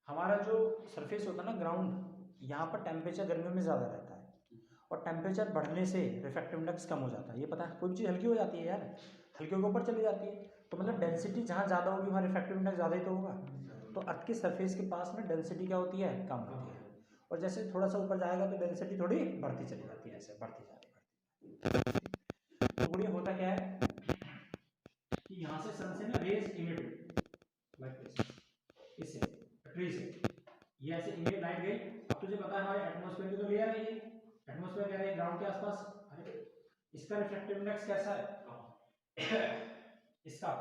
हमारा जो सरफेस होता है ना ग्राउंड, यहाँ पर टेम्परेचर गर्मियों में ज़्यादा रहता है, और टेम्परेचर बढ़ने से रिफ्रैक्टिव इंडेक्स कम हो जाता है। ये पता है, कोई चीज़ हल्की हो जाती है यार, हल्के के ऊपर चली जाती है, तो मतलब डेंसिटी जहाँ ज़्यादा होगी वहाँ रिफ्रैक्टिव इंडेक्स ज़्यादा ही तो होगा। तो अर्थ की सरफेस के पास में डेंसिटी क्या होती है? कम होती है, और जैसे थोड़ा सा ऊपर जाएगा तो डेंसिटी थोड़ी बढ़ती चली जाती है, ऐसे बढ़ती जाती है। तो बढ़िया होता क्या है कि यहाँ से सन से ना रेज इमिट लाइक दिस, इससे ट्री से ये ऐसे इमेज लाइट गई। अब तुझे पता है हमारे एटमॉस्फेयर की तो लेयर है, ये एटमॉस्फेयर कह रहे हैं ग्राउंड के आसपास। अरे इसका रिफ्लेक्टिव इंडेक्स कैसा है? इसका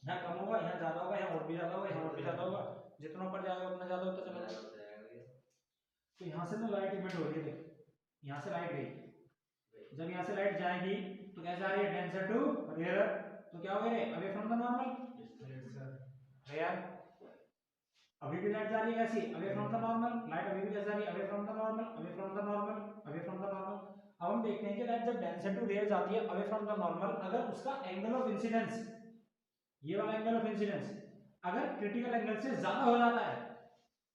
यहाँ कम होगा, यहाँ ज्यादा होगा, यहाँ और भी ज्यादा होगा, यहाँ और भी ज्यादा होगा, जितना ऊपर जाएगा उतना ज्यादा होता चला जाएगा। तो यहाँ से ना लाइट इमिट हो रही है, यहाँ से लाइट गई, जब यहाँ से लाइट जाएगी तो कैसे आ रही है? Denser to rare. तो क्या हो गया? Away from the normal. यार अभी भी लाइट जा रही है कैसी? Away from the normal. Light अभी भी कैसे जा रही है? Away from the normal, away from the normal, away from the normal. अब हम देखते हैं कि लाइट जब डेंसर टू रेयर जाती है अवे फ्रॉम द नॉर्मल, अगर उसका एंगल ऑफ इंसिडेंस, ये वाला एंगल ऑफ इंसिडेंस अगर क्रिटिकल एंगल से ज्यादा हो जाता है,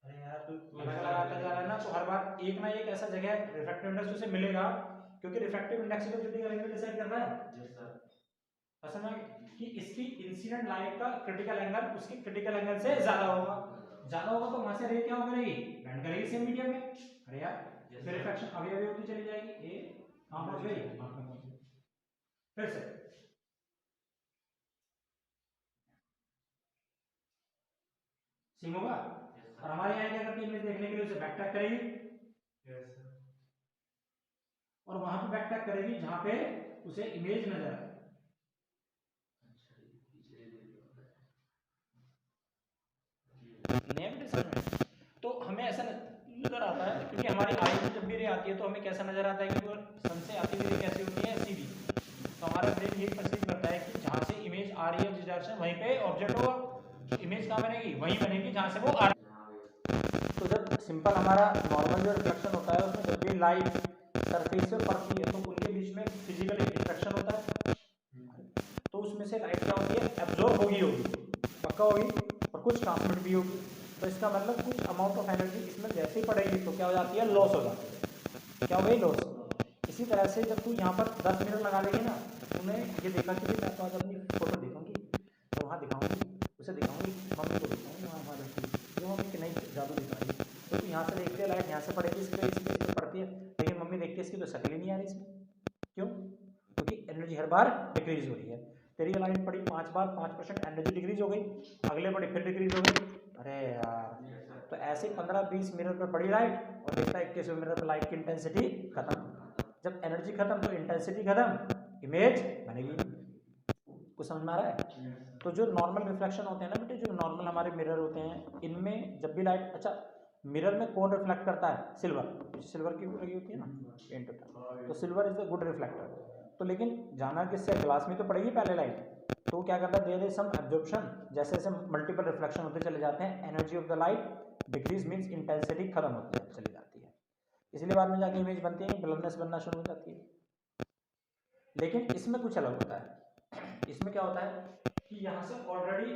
अरे यार तू अलग अलग आता जा रहा है ना, तो हर बार एक ना एक ऐसा जगह रिफ्रैक्टिव इंडेक्स उसे मिलेगा, क्योंकि रिफ्रैक्टिव इंडेक्स तो क्रिटिकल एंगल डिसाइड कर रहा है। यस सर, समझ कि इसकी इंसिडेंट लाइट का क्रिटिकल एंगल उसकी क्रिटिकल एंगल से ज्यादा होगा, ज्यादा होगा तो वहां से रे क्या करेगी? बैंड करेगी सेम मीडियम में। अरे यार फिर रिफ्रैक्शन अभी अभी होती चली जाएगी। ए कहां पहुंच गई? फिर से सिम होगा, और हमारे यहाँ क्या करती है? इमेज देखने के लिए उसे बैक ट्रैक करेगी। यस सर, और वहां पे बैक ट्रैक करेगी जहां पे उसे इमेज नजर आए। तो हमें ऐसा नजर आता है, क्योंकि हमारी आई में जब भी रे आती है तो हमें कैसा नजर आता है कि वो सन से आती हुई रे कैसी होती है? सीधी। तो हमारा ब्रेन ये परसीव करता है कि जहां से इमेज आ रही है जिस डायरेक्शन वहीं पे ऑब्जेक्ट होगा, इमेज कहां बनेगी? वहीं बनेगी जहां से वो आ रही है। सिंपल हमारा नॉर्मल जो रिफ्लेक्शन होता है उसमें जब भी लाइट सरफेस पे पड़ती है तो उनके बीच में फिजिकल इंटरेक्शन होता है, तो उसमें से लाइट क्या होती है, एब्जॉर्ब होगी पक्का होगी, और कुछ ट्रांसमिट भी होगी। तो इसका मतलब कुछ अमाउंट ऑफ एनर्जी इसमें जैसे ही पड़ेगी तो क्या हो जाती है, लॉस हो जाती है। क्या हो गई, लॉस। इसी तरह से जब तू यहाँ पर 10 मिनट लगा लेगी ना, तूने ये देखा कि मैं तो आज अपनी फोटो देखूंगी तो वहाँ दिखाऊंगी, उसे दिखाऊंगी, मम्मी को दिखाऊंगी, वहाँ बैठी जो मम्मी कि नहीं जादू दिखा रही, तो तू यहाँ से देखते है लाइट यहाँ से पड़ेगी इस पर पड़ती है, लेकिन मम्मी देखती है इसकी तो शक्ल ही नहीं आ रही इसमें। क्यों? क्योंकि एनर्जी हर बार डिक्रीज हो रही है। तेरी लाइट पड़ी 5 बार, 5% एनर्जी डिक्रीज हो गई, अगले पड़ी फिर डिक्रीज हो गई। अरे यार, तो ऐसे 15-20 मिनट पर पड़ी लाइट और देखता है 21वें मिनट पर लाइट की इंटेंसिटी खत्म। जब एनर्जी खत्म तो इंटेंसिटी खत्म, इमेज बनेगी। कुछ समझ में आ रहा है? तो जो नॉर्मल रिफ्लेक्शन होते हैं ना बेटे, जो नॉर्मल हमारे मिरर होते हैं, इनमें जब भी लाइट, अच्छा मिरर में कौन रिफ्लेक्ट करता है, सिल्वर, सिल्वर की लगी होती है ना पेंट होता है, तो silver is the good reflector. तो लेकिन जाना किससे, ग्लास में तो पड़ेगी पहले लाइट, तो क्या करता है, देयर इज सम एब्जॉर्प्शन, जैसे जैसे मल्टीपल रिफ्लेक्शन होते चले जाते हैं, energy of the light decrease means intensity खत्म होती चली जाती है, इसलिए बाद में जाके इमेज बनती है, ब्लरनेस बनना शुरू हो जाती है। लेकिन इसमें कुछ अलग होता है, इसमें क्या होता है कि यहाँ से ऑलरेडी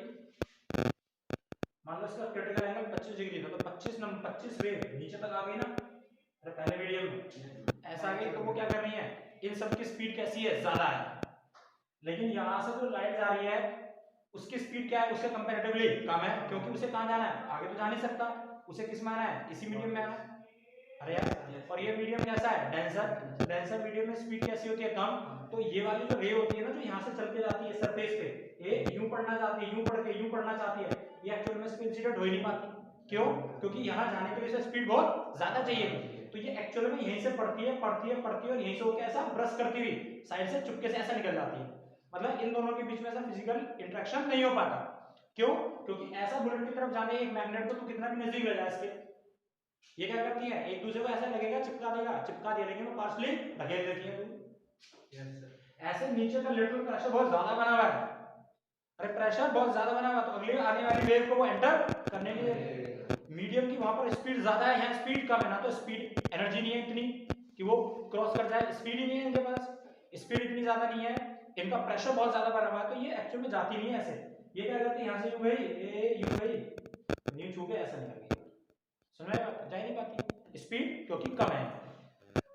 मान लो इसका क्रिटिकल एंगल 25 डिग्री था, तो 25 रे नीचे तक आ गई ना, अरे पहले वीडियो में ऐसा आ गई, तो वो क्या कर रही है, इन सब की स्पीड कैसी है, ज्यादा है, लेकिन यहाँ से जो लाइट जा रही है उसकी स्पीड क्या है, उससे कंपैरेटिवली कम है, क्योंकि उसे कहाँ जाना है, आगे तो जा नहीं सकता, उसे किस में आना है, इसी मीडियम में आना है। अरे यार, और ये मीडियम कैसा है, डेंसर, डेंसर मीडियम में स्पीड कैसी होती है, कम, तो ये वाली जो रे होती है ना, जो यहाँ से चल के जाती है सरफेस पे, ये यूं पढ़ना चाहती है, यूं पढ़ के यूं पढ़ना चाहती है, ये एक्चुअल में इसको इंसिडेंट हो ही नहीं पाती। क्यों? क्योंकि यहाँ जाने के लिए इसे स्पीड बहुत ज्यादा चाहिए, तो ये एक्चुअल में यहीं से पढ़ती है पढ़ती है पढ़ती है, और यहीं से होकर ऐसा ब्रश करती हुई साइड से चुपके से ऐसा निकल जाती है, मतलब इन दोनों के बीच में ऐसा फिजिकल इंटरेक्शन नहीं हो पाता। क्यों? क्योंकि ऐसा बुलेट की तरफ जाने एक मैग्नेट को तो कितना भी नजदीक ले जाए इसके, ये क्या करती है, एक दूसरे को ऐसा लगेगा चिपका देगा, चिपका दिया, लेकिन वो पार्सली ढकेल देती है। ऐसे नीचे का लेटरल प्रेशर बहुत ज्यादा बना हुआ है, अरे प्रेशर बहुत ज्यादा बना हुआ, तो अगली आने वाली वेव को वो एंटर करने के लिए, मीडियम की वहां पर स्पीड ज्यादा है, यहाँ स्पीड कम है ना, तो स्पीड एनर्जी नहीं है इतनी कि वो क्रॉस कर जाए, स्पीड ही नहीं है इनके पास, स्पीड इतनी ज्यादा नहीं है, इनका प्रेशर बहुत ज्यादा बना हुआ है, तो ये एक्चुअल में जाती नहीं है ऐसे, ये क्या करती है, यहाँ से यूं गई, यूं गई, यूं छू के ऐसा निकल गई, समझ में जा ही नहीं पाती, स्पीड क्योंकि कम है।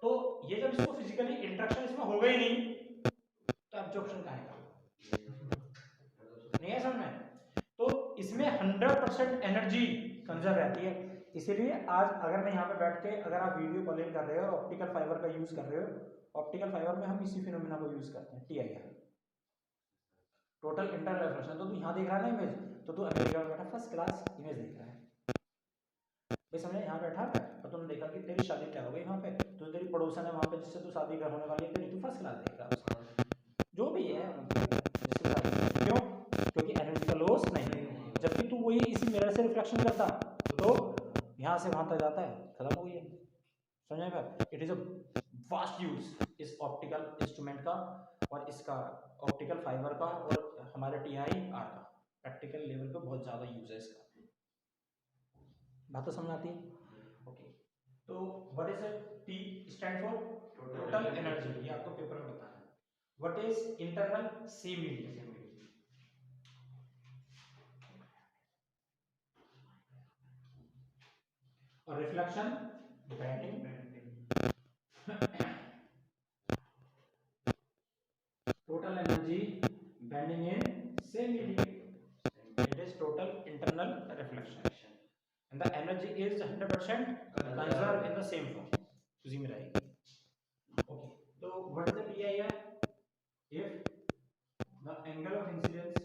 तो ये जब इसको फिजिकली इंटरेक्शन इसमें हो गई नहीं, तो एब्जॉर्प्शन कहाँ है, नहीं है समझ में। तो इसमें 100% एनर्जी कंजर्व रहती है, इसीलिए आज अगर मैं यहाँ पे बैठ के, अगर आप वीडियो कॉलिंग कर रहे हो और ऑप्टिकल फाइबर का यूज कर रहे हो, ऑप्टिकल फाइबर में हम इसी फिनोमिना को यूज करते हैं, TIR, टोटल इंटरनल रिफ्लेक्शन। तो तू यहाँ देख रहा है ना इमेज, तो तू अमेरिका में बैठा फर्स्ट क्लास इमेज देख रहा है, भाई समझे, यहाँ बैठा है और तुमने देखा कि तेरी शादी क्या हो गई वहाँ पे, तो तेरी पड़ोसन है वहाँ पे जिससे तू शादी कर होने वाली है तेरी, तू फर्स्ट क्लास देख रहा है, जो भी है, क्यों? क्योंकि एनर्जी का लॉस नहीं, जबकि तू वही इसी मिरर से रिफ्लेक्शन करता तो यहाँ से वहाँ तक जाता है, खत्म हो गई है, समझ में। It is a vast use इस ऑप्टिकल इंस्ट्रूमेंट का, और इसका ऑप्टिकल फाइबर का, और हमारे TIR का प्रैक्टिकल लेवल पे बहुत ज़्यादा यूज है इसका, बात तो समझ आती है। ओके, तो what is T stand for total energy, ये आपको पेपर में बताना है। What is internal, sea medium, और reflection bending, total energy bending in same medium, it is total internal reflection, and the energy is 100% conserved in the same form, उसी में रहेगी। Okay, so what is the TIR? If the angle of incidence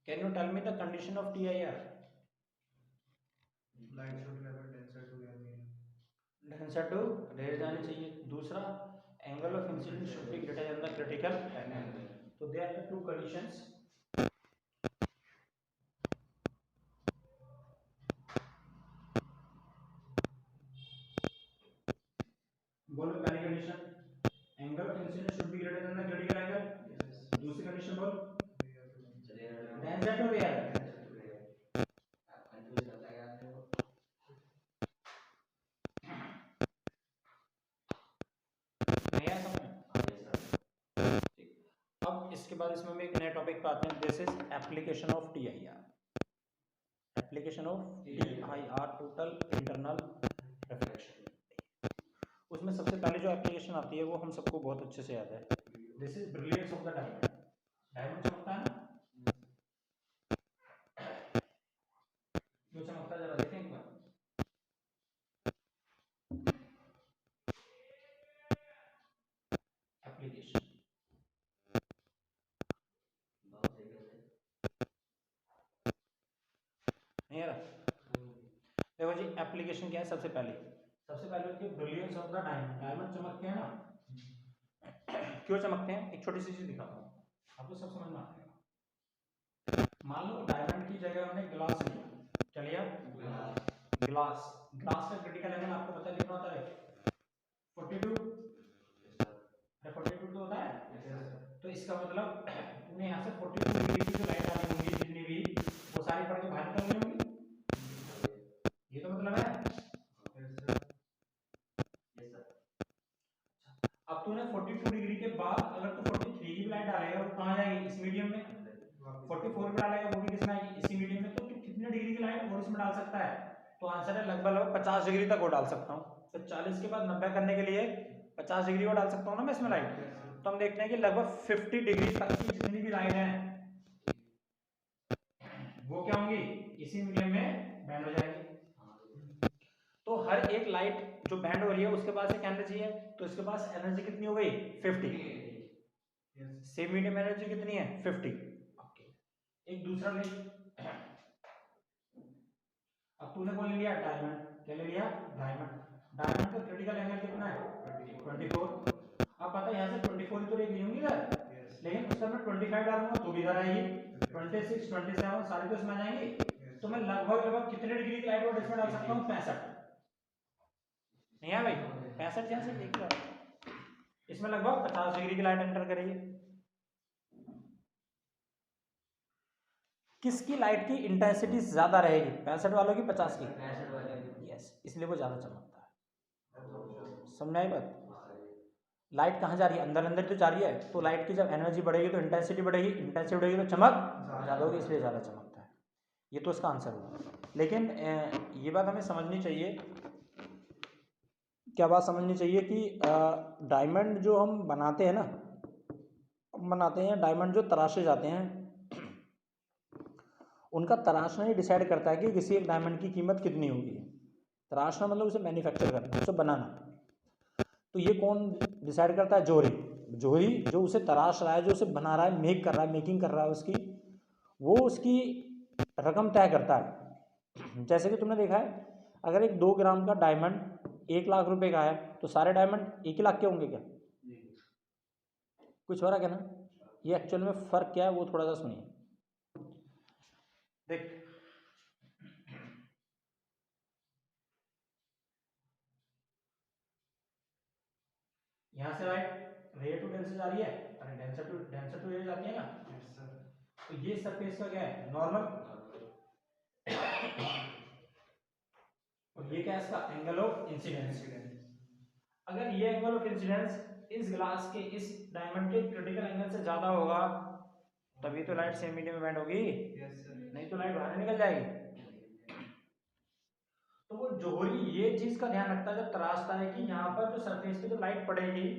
can you tell me the condition of TIR? Light should travel denser to their medium. Denser to rare जानी चाहिए। दूसरा, angle of incidence should be greater than the critical angle. तो they are the two conditions. बोलो पहली condition, angle of incidence should be greater than the critical angle. दूसरी condition बोल, denser to rare. नहीं आया समझ? अब इसके बाद इसमें हम एक नए टॉपिक पे आते हैं। This is application of TIR। Application of TIR, total internal reflection. उसमें सबसे पहले जो एप्लीकेशन आती है वो हम सबको बहुत अच्छे से याद है। This is brilliance of the diamond. Diamond चमकता है ना, क्यों चमकता है जरा देखें एक बार। एप्लीकेशन नहीं आ रहा। देखो जी, एप्लीकेशन क्या है? सबसे पहले होती है brilliance of the diamond. Diamond चमकते हैं ना, क्यों चमकते हैं? एक छोटी सी चीज दिखाता हूँ, आपको सब समझ में आ जाएगा। मान लो डायमंड की जगह हमने ग्लास लिया। क्या लिया? ग्लास। ग्लास का क्रिटिकल एंगल आपको पता है कितना होता है? 42। 42 तो होता है। तो इसका मतलब तुमने यहाँ से 42 डिग्री की जो लाइट आनी होंगी जितनी भी, वो सारी पड़ के बाहर निकलनी होंगी। ये तो मतलब है। अब तूने 42 डिग्री के बाद अगर तू 43 की लाइट डालेगा वो कहाँ जाएगी? इस मीडियम में। 44 पे डालेगा वो भी किसमें आएगी? इसी मीडियम में। तो तू कितने डिग्री की लाइट और इसमें डाल सकता है? तो आंसर है लगभग 50 डिग्री तक वो डाल सकता हूँ। तो 40 के बाद 90 करने के लिए 50 डिग्री वो डाल सकता हूँ ना मैं इसमें लाइट। तो हम देखते हैं कि लगभग 50 डिग्री तक की जितनी भी लाइट है वो क्या होंगी? इसी मीडियम में बैंड हो जाएगी। तो हर एक लाइट जो बैंड हो रही है उसके पास एक एनर्जी है, तो इसके पास एनर्जी कितनी हो गई? 50। सेम मीडियम एनर्जी कितनी है? 50। एक दूसरा ले, अब तूने कौन ले लिया? डायमंड। क्या ले लिया? डायमंड। डायमंड का क्रिटिकल एंगल कितना है? 24। अब पता है यहाँ से 24 तो रेख ली होंगी इधर, लेकिन उस पर मैं 25 डालूंगा तो भी इधर आएगी। 26, 27 सारे तो इसमें आ जाएंगे। तो मैं लगभग कितने डिग्री की लाइट और इसमें डाल सकता हूँ? 65। नहीं है भाई? 65 यहाँ से देख लो, इसमें लगभग 50 डिग्री की लाइट एंटर करेगी। किसकी लाइट की इंटेंसिटी ज्यादा रहेगी? 65 वालों की, 50 की? यस, इसलिए वो ज्यादा चमकता है। समझ आई बात? लाइट कहाँ जा रही है? अंदर अंदर तो जा रही है। तो लाइट की जब एनर्जी बढ़ेगी तो इंटेंसिटी बढ़ेगी, इंटेंसिटी बढ़ेगी तो चमक ज्यादा होगी, इसलिए ज्यादा चमकता है। ये तो इसका आंसर हुआ। लेकिन ये बात हमें समझनी चाहिए, क्या बात समझनी चाहिए कि डायमंड जो हम बनाते हैं ना, बनाते हैं डायमंड जो तराशे जाते हैं, उनका तराशना ही डिसाइड करता है कि किसी एक डायमंड की कीमत कितनी होगी। तराशना मतलब उसे मैन्युफैक्चर करना, उसे बनाना। तो ये कौन डिसाइड करता है? जोहरी। जोहरी जो उसे तराश रहा है, जो उसे बना रहा है, मेक कर रहा है, मेकिंग कर रहा है उसकी, वो उसकी रकम तय करता है। जैसे कि तुमने देखा है, अगर एक 2 ग्राम का डायमंड 1 लाख रुपए का है तो सारे डायमंड 1 ही लाख के होंगे क्या? कुछ फर्क है ना। ये एक्चुअल में फर्क क्या है वो थोड़ा सा सुनिए। देख, यहाँ से लाइट रे टू डेंसर जा रही है, अरे डेंसर टू रे जाती है ना। तो ये सरफेस का क्या है? नॉर्मल। और ये क्या है इसका? Angle of incidence. अगर ये एंगल ऑफ इंसिडेंस इस ग्लास के, इस डायमंड के क्रिटिकल एंगल से ज्यादा होगा तभी तो लाइट सेम मीडियम में बैंड होगी, नहीं तो लाइट बाहर निकल जाएगी। तो वो जोहरी ये चीज का ध्यान रखता है जब तराशता है कि यहाँ पर जो सरफेस पे जो लाइट पड़ेगी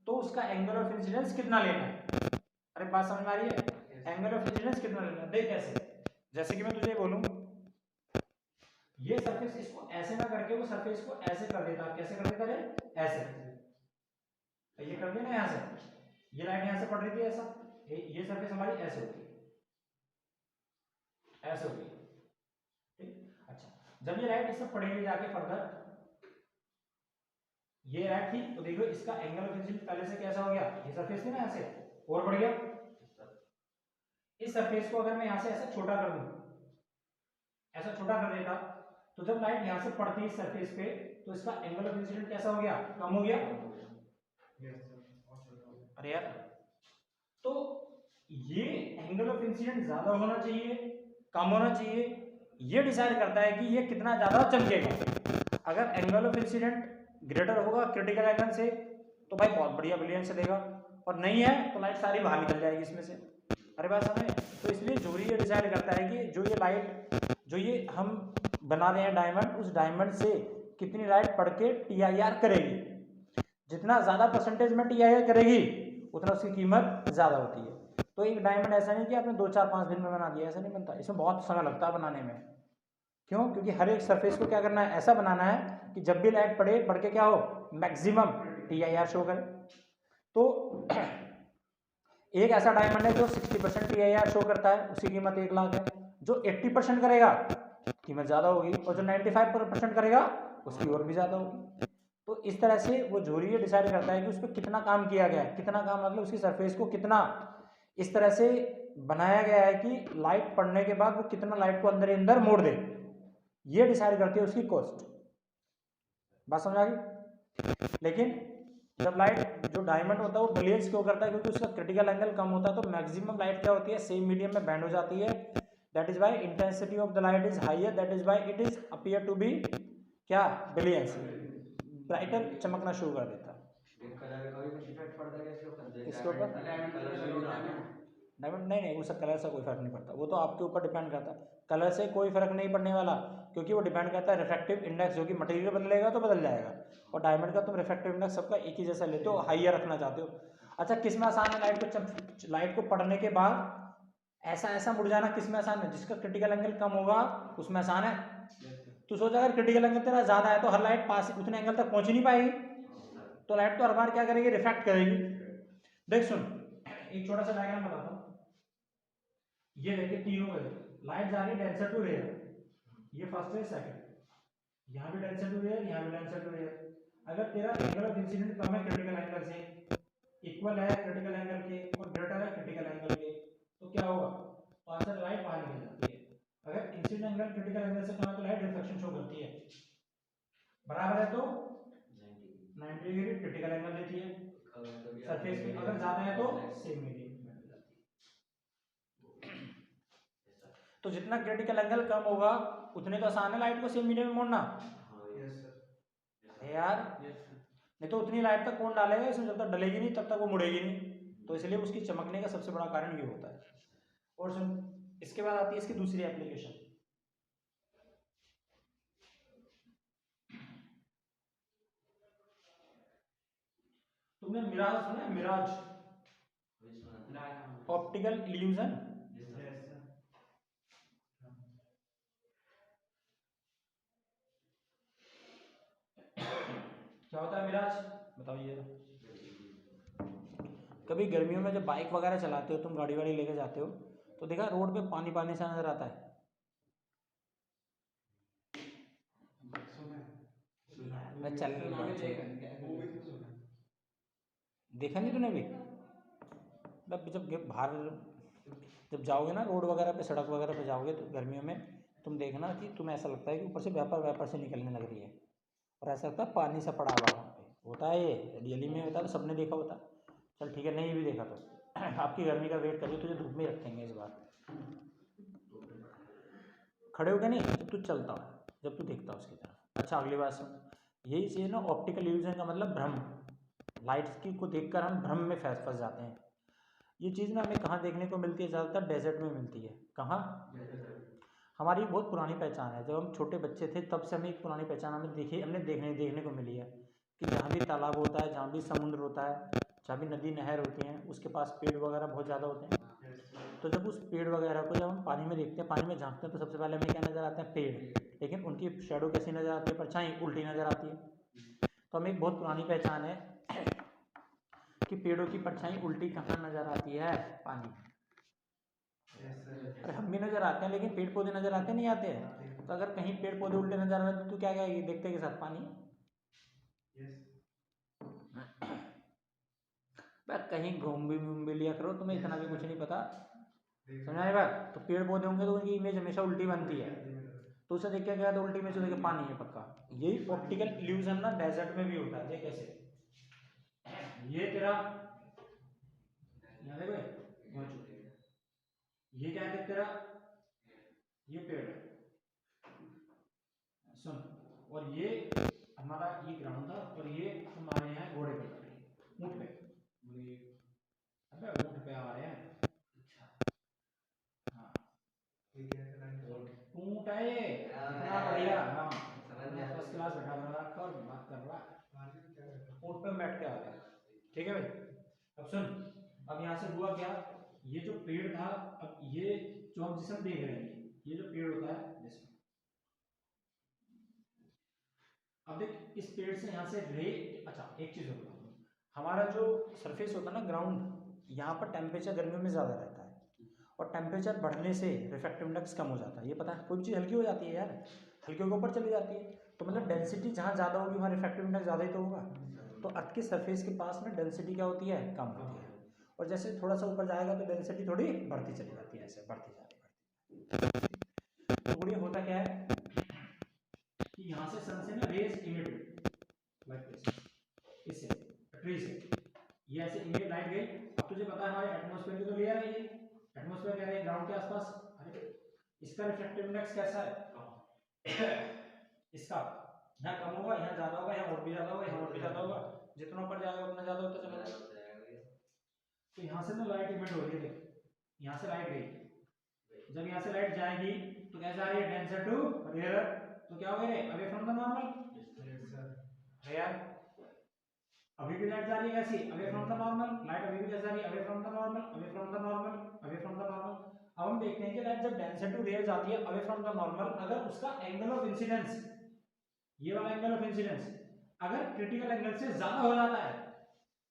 तो उसका एंगल ऑफ इंसिडेंस कितना लेना है। अरे बात समझ में आ रही है? एंगल ऑफ इंसिडेंस कितना लेना है। देख कैसे, जैसे कि मैं तुझे बोलूं ये सरफेस, इसको ऐसे ना करके वो सरफेस को ऐसे कर देता। कैसे कर देता रे? ऐसे। तो ये कर देना यहाँ से, ये लाइट यहाँ से पड़ रही थी ऐसा, ये सरफेस हमारी ऐसे होती है, ऐसे होती है। ठीक। अच्छा, जब ये लाइट इससे पड़ेगी जाके फर्दर, ये लाइट थी तो देखो इसका एंगल ऑफ इंसिडेंस पहले से कैसा हो गया, ये सरफेस थी ना यहाँ से और बढ़ गया। इस सरफेस को अगर मैं यहाँ से ऐसा छोटा कर दूं, ऐसा छोटा कर देता, तो जब लाइट यहाँ से पड़ती है इस सरफेस पे तो इसका एंगल ऑफ इंसिडेंस कैसा हो गया, कम हो गया। अरे यार, तो ये एंगल ऑफ इंसिडेंस ज्यादा होना चाहिए कम होना चाहिए, ये डिसाइड करता है कि ये कितना ज्यादा चमकेगा। अगर एंगल ऑफ इंसिडेंट ग्रेटर होगा क्रिटिकल एंगल से तो भाई बहुत बढ़िया ब्रिलियंस से देगा, और नहीं है तो लाइट सारी बाहर निकल जाएगी इसमें से। अरे बात समझे? तो इसलिए ज्यूरी ये डिसाइड करता है कि जो ये लाइट, जो ये हम बना रहे हैं डायमंड, उस डायमंड से कितनी लाइट पड़ के टीआईआर करेगी। जितना ज्यादा परसेंटेज में टीआईआर करेगी उतना उसकी कीमत ज्यादा होती है। तो एक डायमंड ऐसा नहीं कि आपने 2-4-5 दिन में बना दिया, ऐसा नहीं बनता, इसमें बहुत समय लगता है बनाने में। क्यों? क्योंकि हर एक सरफेस को क्या करना है, ऐसा बनाना है कि जब भी लाइट पड़े, पड़ के क्या हो, मैक्सिमम टीआईआर शो करे। तो एक ऐसा डायमंड है जो 60% टीआईआर शो करता है, उसकी कीमत 1 लाख है। जो 80% करेगा कीमत ज्यादा होगी, और जो 95% करेगा उसकी और भी ज्यादा होगी। तो इस तरह से वो ज्यूरी डिसाइड करता है कि उस पर कितना काम किया गया है, कितना काम मतलब उसकी सरफेस को कितना इस तरह से बनाया गया है कि लाइट पड़ने के बाद वो कितना लाइट को अंदर ही अंदर मोड़ दे, ये डिसाइड करती है उसकी कॉस्ट। बात समझ आ गई? लेकिन जब लाइट, जो डायमंड होता है वो ब्रिलियंस क्यों करता है, क्योंकि उसका क्रिटिकल एंगल कम होता है, तो मैक्सिमम लाइट क्या होती है, सेम मीडियम में बैंड हो जाती है। That is why intensity of the light is higher, that is why it is appear to be क्या, ब्रिलियंस, ब्राइटर, चमकना शुरू कर देता है। इसके ऊपर डायमंड नहीं, उसका कलर से कोई फर्क नहीं पड़ता, वो तो आपके ऊपर डिपेंड करता है, कलर से कोई फर्क नहीं पड़ने वाला, क्योंकि वो डिपेंड करता है रिफ्रैक्टिव इंडेक्स, जो कि मटेरियल बदलेगा तो बदल जाएगा। और डायमंड का तुम रिफ्रैक्टिव इंडेक्स सबका एक ही जैसा लेते हो, हाइयर रखना चाहते हो। अच्छा, किस में आसान है लाइट को, लाइट को पड़ने के बाद ऐसा ऐसा मुड़ जाना, किस में आसान है, जिसका क्रिटिकल एंगल कम होगा उसमें आसान है। तो सोच अगर क्रिटिकल एंगल तेरा ज्यादा है तो हर लाइट पास उतने एंगल तक पहुंच ही नहीं पाएगी, तो लाइट तो हर बार क्या करेगी, रिफ्रैक्ट करेगी। देख सुन, एक छोटा सा डायग्राम बताता हूँ। ये देखिए तीनों में लाइट जा रही है डेंसर टू रेयर, ये फर्स्ट है सेकंड, यहाँ भी डेंसर टू रेयर, यहाँ भी डेंसर टू रेयर। अगर तेरा एंगल ऑफ इंसिडेंट कम है क्रिटिकल एंगल से, इक्वल है क्रिटिकल एंगल के और ग्रेटर है क्रिटिकल एंगल के, तो क्या होगा, वहां से लाइट बाहर निकल जाती है। अगर इंसिडेंट एंगल क्रिटिकल एंगल से कम है तो लाइट रिफ्लेक्शन शो करती है, बराबर है तो 90 डिग्री क्रिटिकल एंगल देती है सरफेस पे, अगर ज्यादा है तो सेम मीडियम। तो जितना क्रिटिकल एंगल कम होगा उतने तो आसान है लाइट को सेम मीडियम में मोड़ना। यार नहीं तो उतनी लाइट तक कौन डालेगा इसमें, जब तक डलेगी नहीं तब तक वो मुड़ेगी नहीं, तो इसलिए उसकी चमकने का सबसे बड़ा कारण ये होता है। और सुन, इसके बाद आती है इसकी दूसरी एप्लीकेशन। तुमने मिराज सुना है, मिराज, ऑप्टिकल इल्यूजन। क्या होता है मिराज, बताओ ये। कभी गर्मियों में जब बाइक वगैरह चलाते हो, तुम गाड़ी वाड़ी लेके जाते हो, तो देखा रोड पे पानी पानी सा नजर आता है, चल देखा नहीं तूने भी, जब बाहर जब जाओगे ना रोड वगैरह पे, सड़क वगैरह पे जाओगे तो गर्मियों में तुम देखना कि तुम्हें ऐसा लगता है कि ऊपर से वेपर वेपर से निकलने लग रही है, और ऐसा लगता है पानी सा पड़ा हुआ वहाँ पे होता है। ये रियली में होता है, तो सबने देखा होता। चल ठीक है, नहीं भी देखा तो आपकी गर्मी का वेट करिए, तुझे धूप में रखेंगे इस बार, खड़े हो गए नहीं, जब तू चलता है, जब तू देखता है उसकी तरफ। अच्छा अगली बात सुन, यही चीज़ ना ऑप्टिकल इल्यूजन का मतलब भ्रम, लाइट्स की को देखकर हम भ्रम में फंस जाते हैं। ये चीज़ ना हमें कहाँ देखने को मिलती है, ज़्यादातर डेजर्ट में मिलती है। कहाँ? हमारी बहुत पुरानी पहचान है, जब हम छोटे बच्चे थे तब से हमें एक पुरानी पहचान हमने देखने को मिली है कि जहाँ भी तालाब होता है, जहाँ भी समुद्र होता है, जहाँ भी नदी नहर होती हैं, उसके पास पेड़ वगैरह बहुत ज़्यादा होते हैं। तो जब उस पेड़ वगैरह को जब हम पानी में देखते हैं, पानी में झांकते हैं, तो सबसे पहले हमें क्या नज़र आते हैं, पेड़, लेकिन उनकी शेडो कैसी नज़र आती है, परछाई उल्टी नज़र आती है। तो हमें एक बहुत पुरानी पहचान है कि पेड़ों की परछाई उल्टी कहाँ नज़र आती है, पानी। अरे हम भी नज़र आते हैं, लेकिन पेड़ पौधे नज़र आते नहीं आते हैं। तो अगर कहीं पेड़ पौधे उल्टे नज़र आ रहे हैं तो क्या क्या देखते के साथ पानी। पर कहीं घूम भी लिया करो, तुम्हें इतना भी कुछ नहीं पता, समझ आए बात। तो पेड़ पौधे होंगे तो उनकी इमेज हमेशा उल्टी बनती है, तो उसे देख के क्या तो उल्टी इमेज देखे पानी है पक्का। यही ऑप्टिकल इल्यूजन ना डेजर्ट में भी होता है। देख कैसे, ये तेरा देखो ये क्या है तेरा, ये पेड़ है सुन, और ये हमारा ये ग्राउंड था, और ये हमारे यहाँ घोड़े पे खड़े ऊँट पे, अबे ऊँट पे आ रहे हैं। अच्छा हाँ ये क्या है लाइन ऊँट है ये, इतना बढ़िया। हाँ फर्स्ट क्लास बैठा रखा और बात कर रहा है, मार्जिन क्या है ऊँट पे बैठ के आ रहे हैं। ठीक है भाई, अब सुन, अब यहाँ से हुआ क्या, ये जो पेड़ था, अब ये जो हम जिसम देख रहे हैं, ये जो पेड़ होता है जिसम, अब देख इस पेड़ से यहाँ से रे, अच्छा एक चीज होता है, हमारा जो सरफेस होता है ना ग्राउंड, यहाँ पर टेम्परेचर गर्मियों में ज़्यादा रहता है, और टेम्परेचर बढ़ने से रिफ्रैक्टिव इंडेक्स कम हो जाता है। ये पता है, कोई चीज़ हल्की हो जाती है यार, हल्के के ऊपर चली जाती है, तो मतलब डेंसिटी जहाँ ज़्यादा होगी वहाँ रिफ्रैक्टिव इंडेक्स ज़्यादा ही तो होगा। तो अर्थ के सरफेस के पास में डेंसिटी क्या होती है, कम होती है, और जैसे थोड़ा सा ऊपर जाएगा तो डेंसिटी थोड़ी बढ़ती चली जाती है, ऐसे बढ़ती जाती है। तो ये होता क्या है कि यहाँ से सन से ना रेज इमिटेड लाइक दिस, इससे ट्री से ये ऐसे इमेज लाइट गई। अब तुझे पता है हमारे एटमॉस्फेयर की तो लेयर है, ये एटमॉस्फेयर कह रहे हैं ग्राउंड के आसपास, अरे इसका रिफ्रैक्टिव इंडेक्स कैसा है, इसका यहाँ कम होगा, यहाँ ज्यादा होगा, यहाँ और भी ज्यादा होगा, यहाँ और भी ज्यादा होगा, जितना ऊपर जाएगा उतना ज्यादा होता चला जाएगा। तो यहाँ से ना लाइट इमिट हो रही है, यहाँ से लाइट गई, जब यहाँ से लाइट जाएगी तो कैसे आ रही है, डेंसर टू रेयर, तो क्या हो गया अवे फ्रॉम द नॉर्मल, यार अभी भी लाइट जा रही है कैसी, away from the normal, light अभी भी कैसे जा रही है, away from the normal, away from the normal, away from the normal. अब हम देखते हैं कि लाइट जब डेंसर टू रेयर जाती है अवे फ्रॉम द नॉर्मल, अगर उसका एंगल ऑफ इंसिडेंस, ये वाला एंगल ऑफ इंसिडेंस अगर क्रिटिकल एंगल से ज्यादा हो जाता है,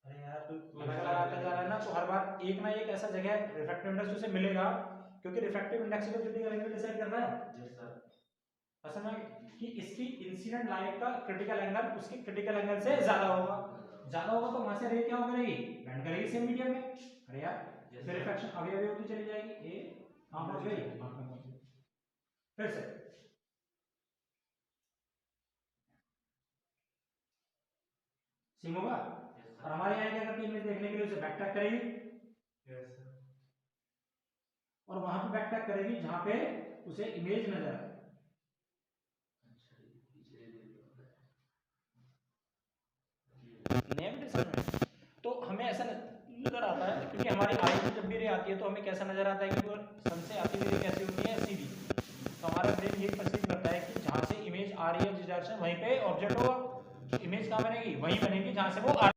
अरे यार तू अलग लगाता जा रहा है ना, तो हर बार एक ना एक ऐसा जगह रिफ्रैक्टिव इंडेक्स उसे मिलेगा, क्योंकि रिफ्रैक्टिव इंडेक्स से तो क्रिटिकल एंगल डिसाइड कर रहा है। असल में कि इसकी इंसिडेंट लाइट का क्रिटिकल एंगल उसके क्रिटिकल एंगल से ज्यादा होगा, तो वहां से रे क्या हो करेगी, बेंड करेगी सेम मीडियम में। अरे यार फिर रिफ्रैक्शन अभी अभी होती चली जाएगी, ए कहां पहुंच गई, वहां पे पहुंच गई। फिर से सिम होगा, और हमारे यहाँ क्या करती है, इमेज देखने के लिए उसे बैक ट्रैक करेगी, और वहां पे बैक ट्रैक करेगी जहां पे उसे इमेज नजर आए। तो हमें ऐसा नजर आता है, क्योंकि हमारी आई में जब भी रे आती है तो हमें कैसा नजर आता है कि वो सन से आती हुई रे कैसी होती है, सीधी। तो हमारा ब्रेन ये परसीव करता है कि जहां से इमेज आ रही है जिस डायरेक्शन वहीं पे ऑब्जेक्ट होगा, इमेज कहां बनेगी, वहीं बनेगी जहां से वो